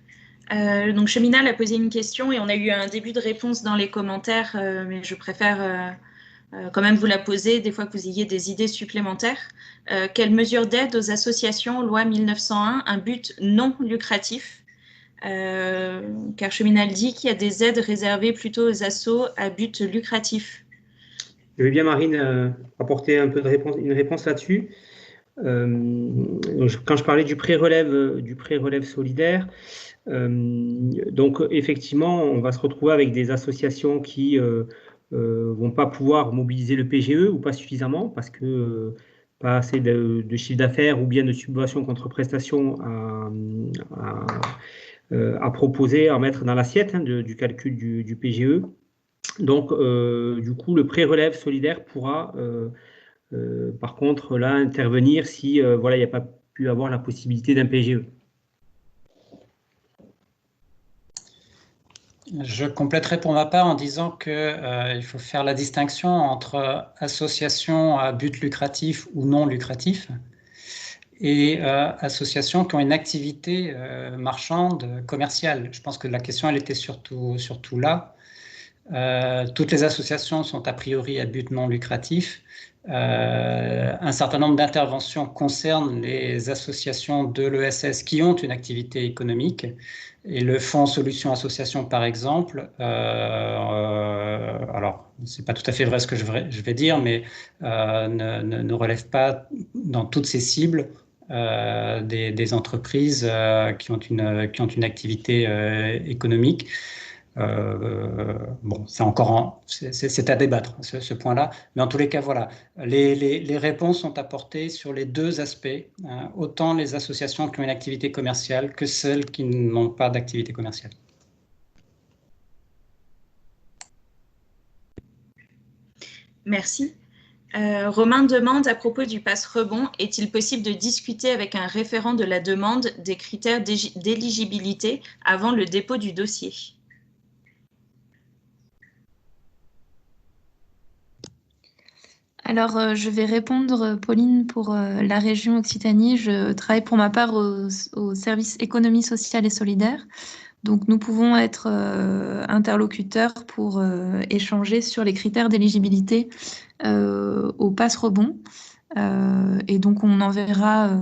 Donc Cheminal a posé une question et on a eu un début de réponse dans les commentaires, mais je préfère quand même vous la poser, des fois que vous ayez des idées supplémentaires. Quelles mesures d'aide aux associations, loi 1901, un but non lucratif, car Cheminal dit qu'il y a des aides réservées plutôt aux assos à but lucratif. Je vais bien, Marine, apporter un peu une réponse là-dessus. Quand je parlais du pré-relève solidaire, donc effectivement, on va se retrouver avec des associations qui vont pas pouvoir mobiliser le PGE ou pas suffisamment parce que pas assez de chiffre d'affaires ou bien de subventions contre prestations à proposer, à mettre dans l'assiette du calcul du PGE. Donc, du coup, le pré-relève solidaire pourra par contre, là, intervenir si voilà, il n'y a pas pu avoir la possibilité d'un PGE. Je compléterai pour ma part en disant qu'il faut faire la distinction entre associations à but lucratif ou non lucratif et associations qui ont une activité marchande, commerciale. Je pense que la question, elle était surtout là. Toutes les associations sont a priori à but non lucratif. Un certain nombre d'interventions concernent les associations de l'ESS qui ont une activité économique. Et le fonds Solutions Associations, par exemple, alors, c'est pas tout à fait vrai ce que je vais dire, mais ne relève pas dans toutes ces cibles des entreprises qui ont une activité économique. Bon, c'est à débattre, ce point-là. Mais en tous les cas, voilà, les réponses sont apportées sur les deux aspects, hein, autant les associations qui ont une activité commerciale que celles qui n'ont pas d'activité commerciale. Merci. Romain demande à propos du pass rebond, est-il possible de discuter avec un référent de la demande des critères d'éligibilité avant le dépôt du dossier? Alors, je vais répondre, Pauline, pour la région Occitanie. Je travaille pour ma part au service économie sociale et solidaire. Donc, nous pouvons être interlocuteurs pour échanger sur les critères d'éligibilité au pass rebond. Et donc, on enverra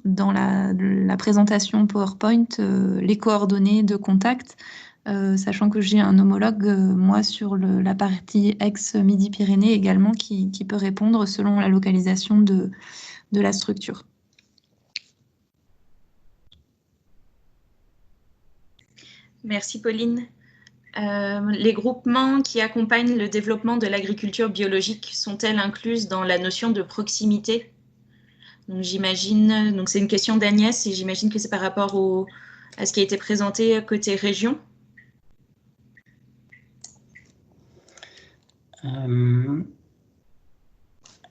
dans la présentation PowerPoint les coordonnées de contact, sachant que j'ai un homologue, moi, sur la partie ex-Midi-Pyrénées également, qui peut répondre selon la localisation de la structure. Merci Pauline. Les groupements qui accompagnent le développement de l'agriculture biologique sont-elles incluses dans la notion de proximité? Donc j'imagine, donc c'est une question d'Agnès et j'imagine que c'est par rapport à ce qui a été présenté côté région.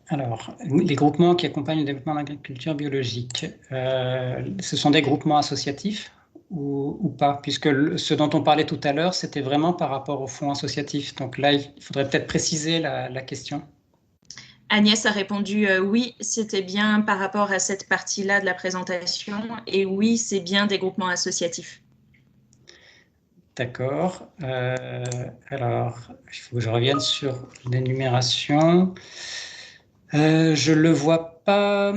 Alors, les groupements qui accompagnent le développement de l'agriculture biologique, ce sont des groupements associatifs ou pas? Puisque ce dont on parlait tout à l'heure, c'était vraiment par rapport aux fonds associatifs. Donc là, il faudrait peut-être préciser la question. Agnès a répondu oui, c'était bien par rapport à cette partie-là de la présentation, et oui, c'est bien des groupements associatifs. D'accord. Alors, il faut que je revienne sur l'énumération. Je le vois pas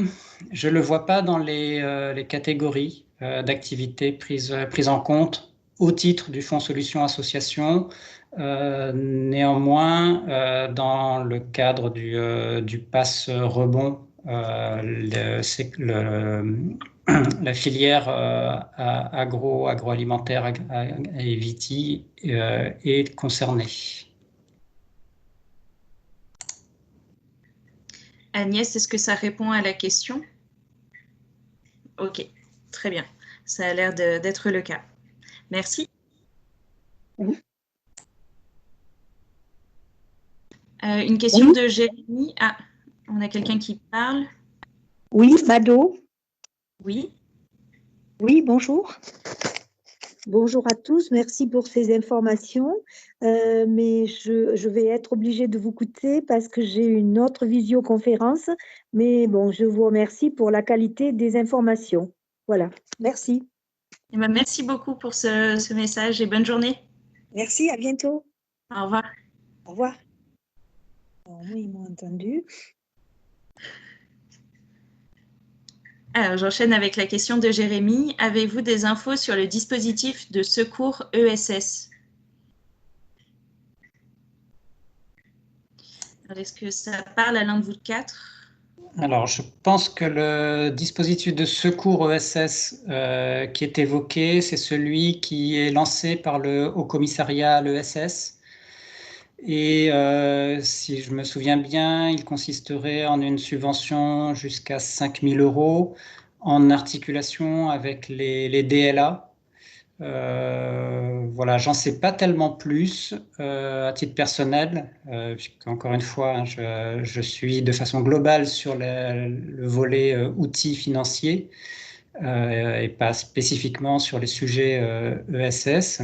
dans les catégories d'activités prises en compte au titre du Fonds Solutions Association. Néanmoins, dans le cadre du pass rebond, la filière agroalimentaire et viti est concernée. Agnès, est-ce que ça répond à la question? Ok, très bien. Ça a l'air d'être le cas. Merci. Oui. Une question de Jérémy. Ah, on a quelqu'un qui parle. Oui, Mado. Oui. Oui, bonjour. Bonjour à tous, merci pour ces informations. Mais je vais être obligée de vous quitter parce que j'ai une autre visioconférence. Mais bon, je vous remercie pour la qualité des informations. Voilà, merci. Eh bien, merci beaucoup pour ce message et bonne journée. Merci, à bientôt. Au revoir. Au revoir. Alors, moi, ils m'ont entendu. Alors, j'enchaîne avec la question de Jérémy. Avez-vous des infos sur le dispositif de secours ESS? Est-ce que ça parle à l'un de vous quatre? Alors, je pense que le dispositif de secours ESS qui est évoqué, c'est celui qui est lancé par le Haut Commissariat à l'ESS. Et si je me souviens bien, il consisterait en une subvention jusqu'à 5 000 € en articulation avec les DLA. Voilà, j'en sais pas tellement plus à titre personnel, puisqu'encore une fois, hein, je suis de façon globale sur le volet outils financiers et pas spécifiquement sur les sujets ESS,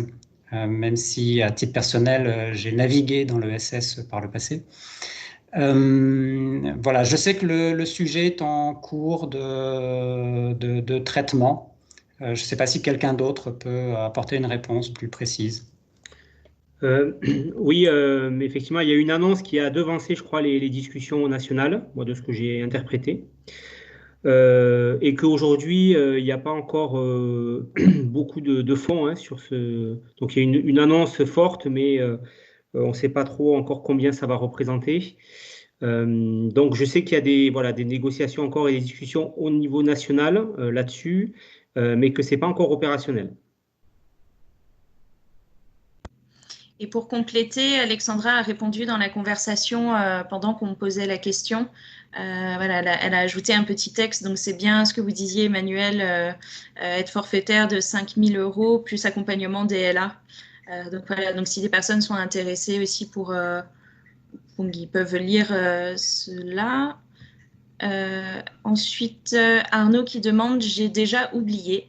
même si à titre personnel, j'ai navigué dans l'ESS par le passé. Voilà, je sais que le sujet est en cours de traitement. Je ne sais pas si quelqu'un d'autre peut apporter une réponse plus précise. Oui, mais effectivement, il y a une annonce qui a devancé, je crois, les discussions nationales, moi, de ce que j'ai interprété. Et qu'aujourd'hui, il n'y a pas encore beaucoup de fonds hein, sur ce. Donc, il y a une annonce forte, mais on ne sait pas trop encore combien ça va représenter. Donc, je sais qu'il y a des négociations encore et des discussions au niveau national là-dessus, mais que ce n'est pas encore opérationnel. Et pour compléter, Alexandra a répondu dans la conversation pendant qu'on me posait la question. Voilà, elle a ajouté un petit texte, donc c'est bien ce que vous disiez, Emmanuel, être forfaitaire de 5 000 € plus accompagnement DLA. Donc voilà, donc si des personnes sont intéressées aussi ils peuvent lire cela. Ensuite, Arnaud qui demande, j'ai déjà oublié,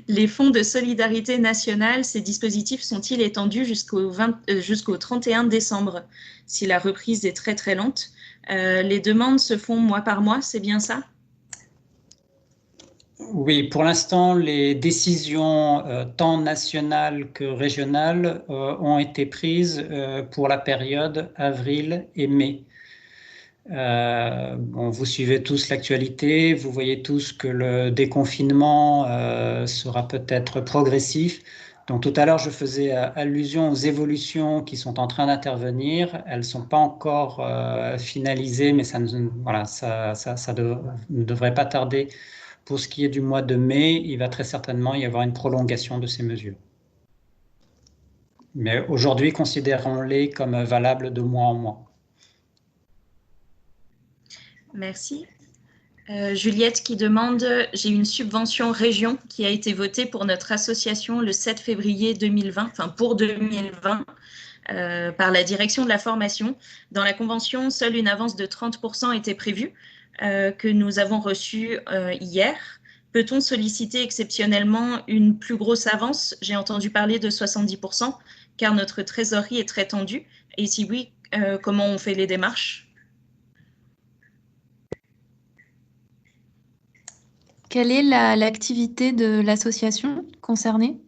les fonds de solidarité nationale, ces dispositifs sont-ils étendus jusqu'au 31 décembre, si la reprise est très très lente? Les demandes se font mois par mois, c'est bien ça? Oui, pour l'instant, les décisions tant nationales que régionales ont été prises pour la période avril et mai. Bon, vous suivez tous l'actualité, vous voyez tous que le déconfinement sera peut-être progressif. Donc tout à l'heure, je faisais allusion aux évolutions qui sont en train d'intervenir. Elles ne sont pas encore finalisées, mais ça ne devrait pas tarder. Pour ce qui est du mois de mai, il va très certainement y avoir une prolongation de ces mesures. Mais aujourd'hui, considérons-les comme valables de mois en mois. Merci. Juliette qui demande, j'ai une subvention région qui a été votée pour notre association le 7 février 2020, enfin pour 2020, par la direction de la formation. Dans la convention, seule une avance de 30% était prévue, que nous avons reçue hier. Peut-on solliciter exceptionnellement une plus grosse avance? J'ai entendu parler de 70%, car notre trésorerie est très tendue. Et si oui, comment on fait les démarches? Quelle est l'activité de l'association concernée?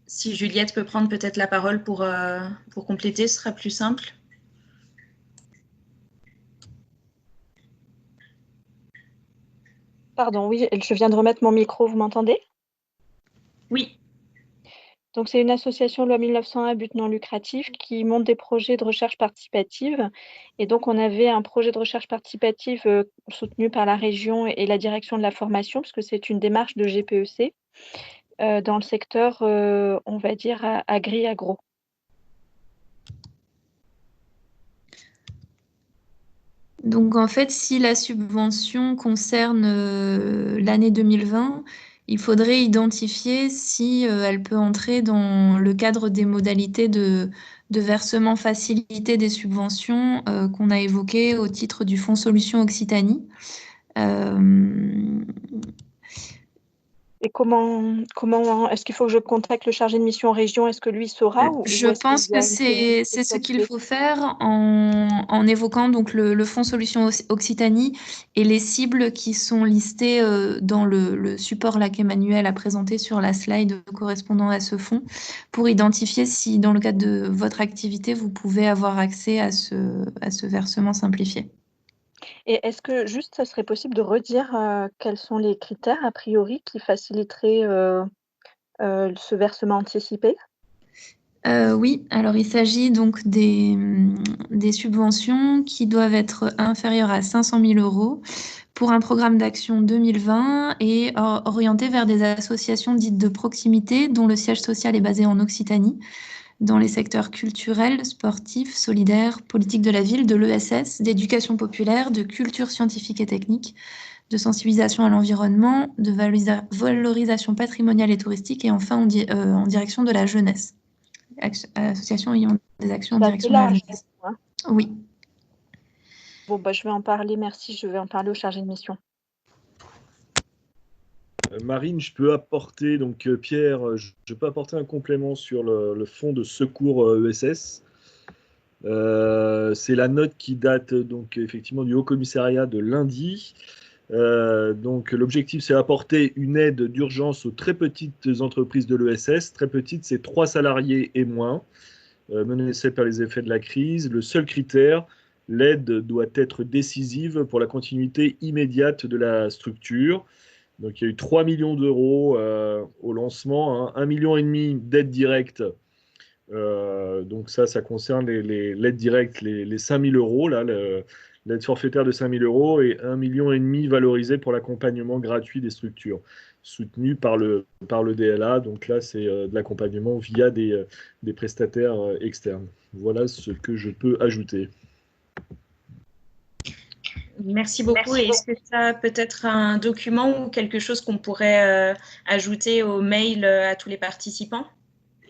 Si Juliette peut prendre peut-être la parole pour compléter, ce sera plus simple. Pardon, oui, je viens de remettre mon micro, vous m'entendez? Oui. Donc, c'est une association loi 1901 à but non lucratif qui monte des projets de recherche participative. Et donc, on avait un projet de recherche participative soutenu par la région et la direction de la formation, puisque c'est une démarche de GPEC dans le secteur, on va dire, agri-agro. Donc, en fait, si la subvention concerne l'année 2020, il faudrait identifier si elle peut entrer dans le cadre des modalités de versement facilité des subventions qu'on a évoquées au titre du Fonds Solutions Occitanie. Et comment est-ce qu'il faut que je contacte le chargé de mission région? Est-ce que lui saura Je ou est-ce pense qu'il y a que une c'est ce qu'il faut faire en évoquant donc le Fonds Solutions Occitanie et les cibles qui sont listées dans le support là qu'Emmanuel a présenté sur la slide correspondant à ce fonds pour identifier si dans le cadre de votre activité vous pouvez avoir accès à ce versement simplifié. Et est-ce que juste ça serait possible de redire quels sont les critères a priori qui faciliteraient ce versement anticipé? Oui, alors il s'agit donc des subventions qui doivent être inférieures à 500 000 € pour un programme d'action 2020 et orienté vers des associations dites de proximité dont le siège social est basé en Occitanie, dans les secteurs culturels, sportifs, solidaires, politique de la ville, de l'ESS, d'éducation populaire, de culture scientifique et technique, de sensibilisation à l'environnement, de valorisation patrimoniale et touristique et enfin en direction de la jeunesse. Associations ayant des actions en C'est direction assez de la large, jeunesse. hein. Oui. Bon, bah, je vais en parler, merci, je vais en parler au chargé de mission. Marine, je peux apporter, donc Pierre, je peux apporter un complément sur le fonds de secours ESS. C'est la note qui date donc effectivement du Haut Commissariat de lundi. Donc l'objectif, c'est apporter une aide d'urgence aux très petites entreprises de l'ESS. Très petites, c'est 3 salariés et moins, menacées par les effets de la crise. Le seul critère, l'aide doit être décisive pour la continuité immédiate de la structure. Donc il y a eu 3 millions d'euros au lancement, hein, 1,5 million d'aides directes. Donc ça concerne l'aide directe, les 5 000 €, là, l'aide forfaitaire de 5 000 € et 1,5 million valorisé pour l'accompagnement gratuit des structures. soutenu par le DLA. Donc là, c'est de l'accompagnement via des prestataires externes. Voilà ce que je peux ajouter. Merci beaucoup. Et est-ce que tu as peut-être un document ou quelque chose qu'on pourrait ajouter au mail à tous les participants?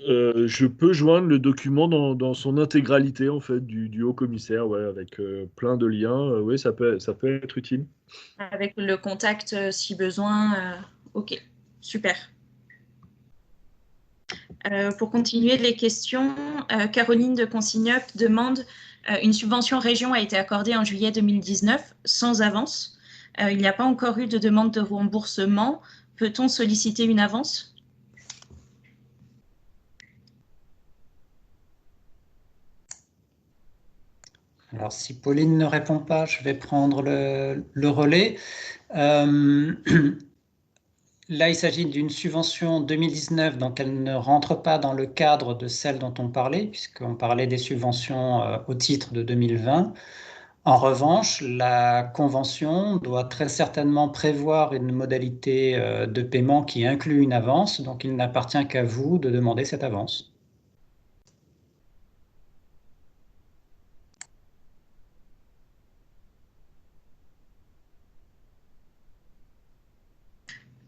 Je peux joindre le document dans son intégralité en fait du haut commissaire, ouais, avec plein de liens. Oui, ça peut être utile. Avec le contact si besoin. Ok, super. Pour continuer les questions, Caroline de Consignop demande une subvention région a été accordée en juillet 2019 sans avance. Il n'y a pas encore eu de demande de remboursement. Peut-on solliciter une avance? Alors, si Pauline ne répond pas, je vais prendre le relais. Là, il s'agit d'une subvention 2019, donc elle ne rentre pas dans le cadre de celle dont on parlait, puisqu'on parlait des subventions au titre de 2020. En revanche, la convention doit très certainement prévoir une modalité de paiement qui inclut une avance, donc il n'appartient qu'à vous de demander cette avance.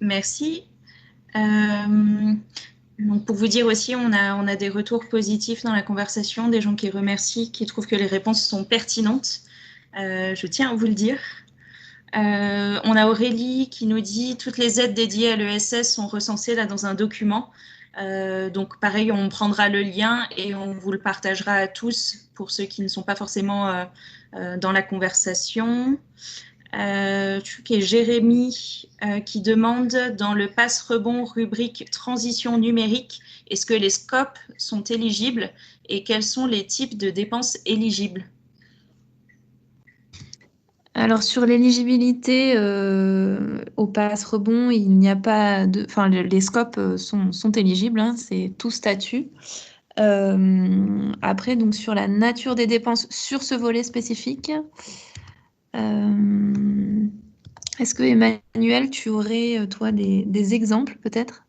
Merci. Donc pour vous dire aussi, on a des retours positifs dans la conversation, des gens qui remercient, qui trouvent que les réponses sont pertinentes. Je tiens à vous le dire. On a Aurélie qui nous dit toutes les aides dédiées à l'ESS sont recensées là dans un document. Donc pareil, on prendra le lien et on vous le partagera à tous pour ceux qui ne sont pas forcément dans la conversation. Et Jérémy qui demande dans le passe rebond rubrique transition numérique, est-ce que les scopes sont éligibles et quels sont les types de dépenses éligibles? Alors sur l'éligibilité au pass rebond, il n'y a pas de, enfin les scopes sont éligibles, hein, c'est tout statut. Après donc sur la nature des dépenses sur ce volet spécifique, est-ce que Emmanuel, tu aurais toi des exemples peut-être?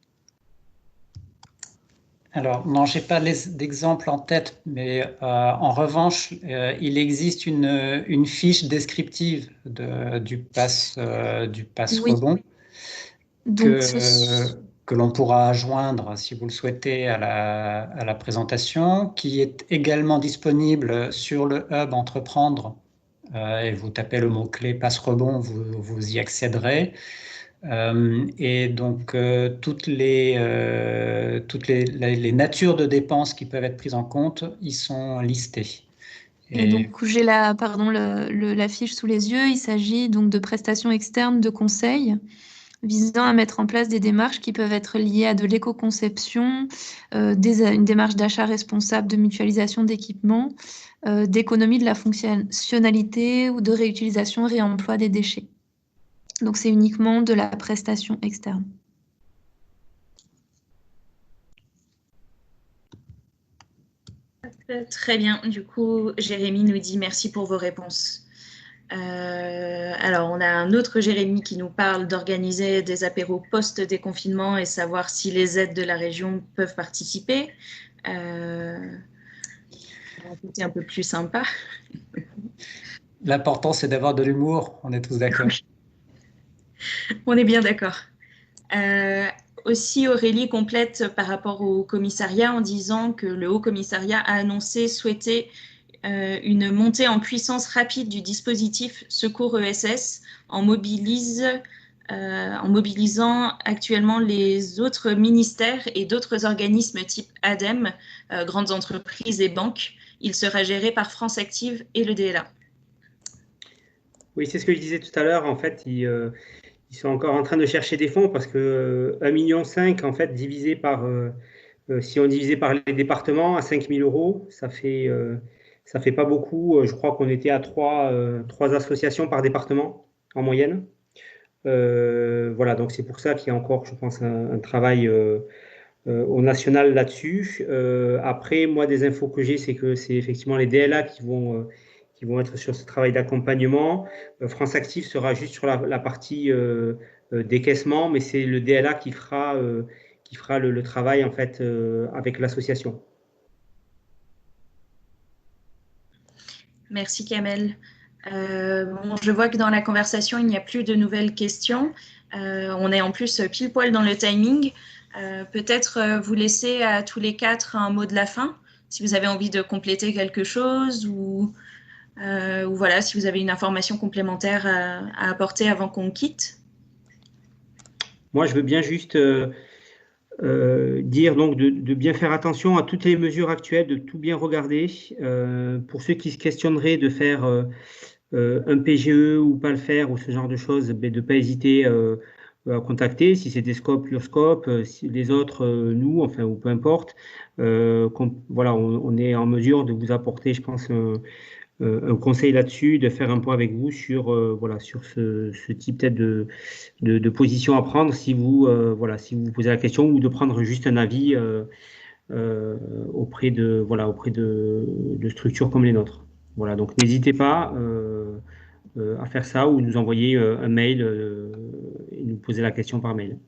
Alors, non, je n'ai pas d'exemple en tête, mais en revanche, il existe une fiche descriptive du pass Oui. rebond Donc, que l'on pourra joindre, si vous le souhaitez, à la présentation, qui est également disponible sur le hub Entreprendre. Et vous tapez le mot-clé pass rebond, vous y accéderez. Et donc, toutes les natures de dépenses qui peuvent être prises en compte, y sont listées. Et donc, j'ai la fiche sous les yeux. Il s'agit donc de prestations externes de conseil visant à mettre en place des démarches qui peuvent être liées à de l'éco-conception, une démarche d'achat responsable, de mutualisation d'équipements, d'économie de la fonctionnalité ou de réutilisation, réemploi des déchets. Donc, c'est uniquement de la prestation externe. Très bien. Du coup, Jérémy nous dit merci pour vos réponses. Alors, on a un autre Jérémy qui nous parle d'organiser des apéros post-déconfinement et savoir si les aides de la région peuvent participer. Un côté un peu plus sympa. L'important, c'est d'avoir de l'humour. On est tous d'accord. On est bien d'accord. Aussi, Aurélie complète par rapport au commissariat en disant que le Haut Commissariat a annoncé souhaiter une montée en puissance rapide du dispositif Secours ESS en mobilisant actuellement les autres ministères et d'autres organismes type ADEME, grandes entreprises et banques. Il sera géré par France Active et le DLA. Oui, c'est ce que je disais tout à l'heure. En fait, ils sont encore en train de chercher des fonds parce que 1,5 million, en fait, divisé par, si on divisait par les départements à 5 000 €, ça fait pas beaucoup. Je crois qu'on était à 3 associations par département en moyenne. Voilà, donc c'est pour ça qu'il y a encore, je pense, un travail au national là-dessus. Après, moi, des infos que j'ai, c'est que c'est effectivement les DLA qui vont être sur ce travail d'accompagnement. France Active sera juste sur la partie décaissement, mais c'est le DLA qui fera le travail en fait avec l'association. Merci Kamel. Bon, je vois que dans la conversation, il n'y a plus de nouvelles questions. On est en plus pile poil dans le timing. Peut-être vous laisser à tous les quatre un mot de la fin, si vous avez envie de compléter quelque chose ou voilà, si vous avez une information complémentaire à apporter avant qu'on quitte. Moi, je veux bien juste dire donc de bien faire attention à toutes les mesures actuelles, de tout bien regarder. Pour ceux qui se questionneraient de faire un PGE ou pas le faire ou ce genre de choses, de ne pas hésiter à contacter. Si c'est des scopes, l'URSCOP, si les autres, nous, enfin, ou peu importe. Voilà, on est en mesure de vous apporter, je pense, un conseil là-dessus, de faire un point avec vous sur, voilà, sur ce type peut-être de position à prendre si vous, voilà, si vous posez la question ou de prendre juste un avis auprès de structures comme les nôtres. Voilà, donc n'hésitez pas à faire ça ou nous envoyer un mail et nous poser la question par mail.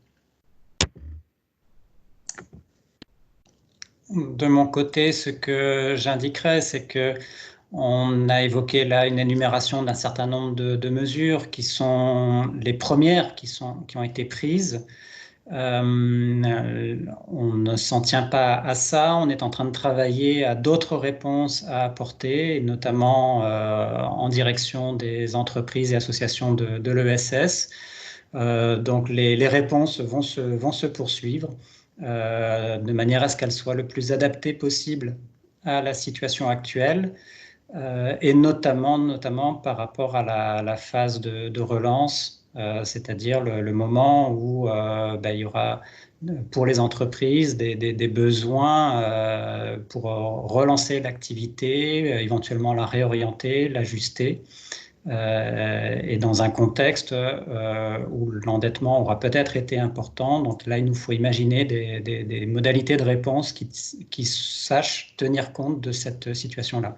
De mon côté, ce que j'indiquerais, c'est que on a évoqué là une énumération d'un certain nombre de mesures qui sont les premières qui ont été prises. On ne s'en tient pas à ça, on est en train de travailler à d'autres réponses à apporter, notamment en direction des entreprises et associations de l'ESS. Donc les réponses vont se poursuivre de manière à ce qu'elles soient le plus adaptées possible à la situation actuelle. Et notamment par rapport à la phase de relance, c'est-à-dire le moment où il y aura pour les entreprises des besoins pour relancer l'activité, éventuellement la réorienter, l'ajuster. Et dans un contexte où l'endettement aura peut-être été important. Donc là, il nous faut imaginer des modalités de réponse qui sachent tenir compte de cette situation-là.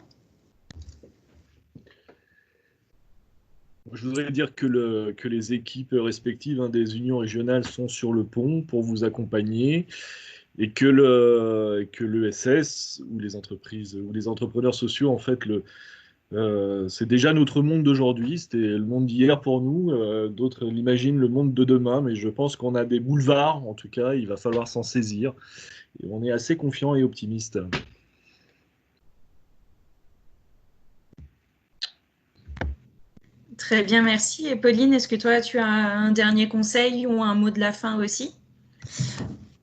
Je voudrais dire que les équipes respectives des unions régionales sont sur le pont pour vous accompagner et que l'ESS ou les entreprises ou les entrepreneurs sociaux, en fait, c'est déjà notre monde d'aujourd'hui, c'était le monde d'hier pour nous, d'autres l'imaginent le monde de demain, mais je pense qu'on a des boulevards, en tout cas, il va falloir s'en saisir. Et on est assez confiant et optimiste. Très bien, merci. Et Pauline, est-ce que toi, tu as un dernier conseil ou un mot de la fin aussi ?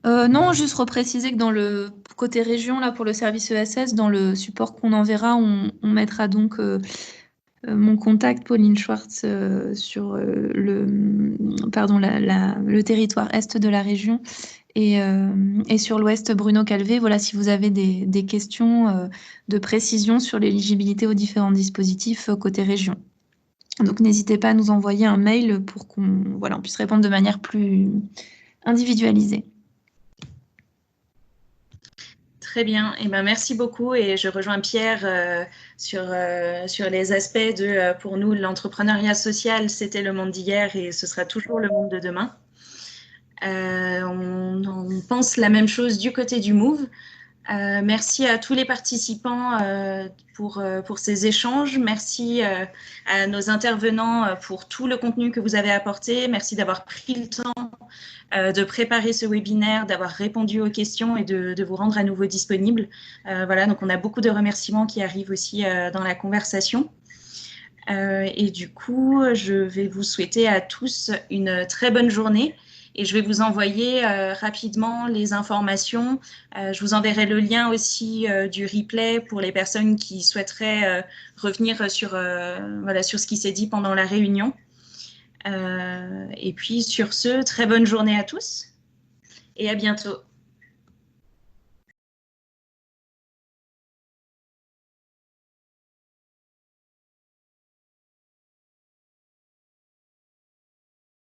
Non, juste repréciser que dans le côté région, là, pour le service ESS, dans le support qu'on enverra, on mettra donc mon contact, Pauline Schwartz, sur le territoire est de la région et sur l'ouest, Bruno Calvé. Voilà, si vous avez des questions de précision sur l'éligibilité aux différents dispositifs côté région. Donc, n'hésitez pas à nous envoyer un mail pour qu'on puisse répondre de manière plus individualisée. Très bien. Eh ben, merci beaucoup. Et je rejoins Pierre sur les aspects de, pour nous, l'entrepreneuriat social, c'était le monde d'hier et ce sera toujours le monde de demain. On pense la même chose du côté du Move. Merci à tous les participants pour ces échanges. Merci à nos intervenants pour tout le contenu que vous avez apporté. Merci d'avoir pris le temps de préparer ce webinaire, d'avoir répondu aux questions et de vous rendre à nouveau disponible. Voilà, donc on a beaucoup de remerciements qui arrivent aussi dans la conversation. Et du coup, je vais vous souhaiter à tous une très bonne journée. Et je vais vous envoyer rapidement les informations. Je vous enverrai le lien aussi du replay pour les personnes qui souhaiteraient revenir sur ce qui s'est dit pendant la réunion. Et puis sur ce, très bonne journée à tous et à bientôt.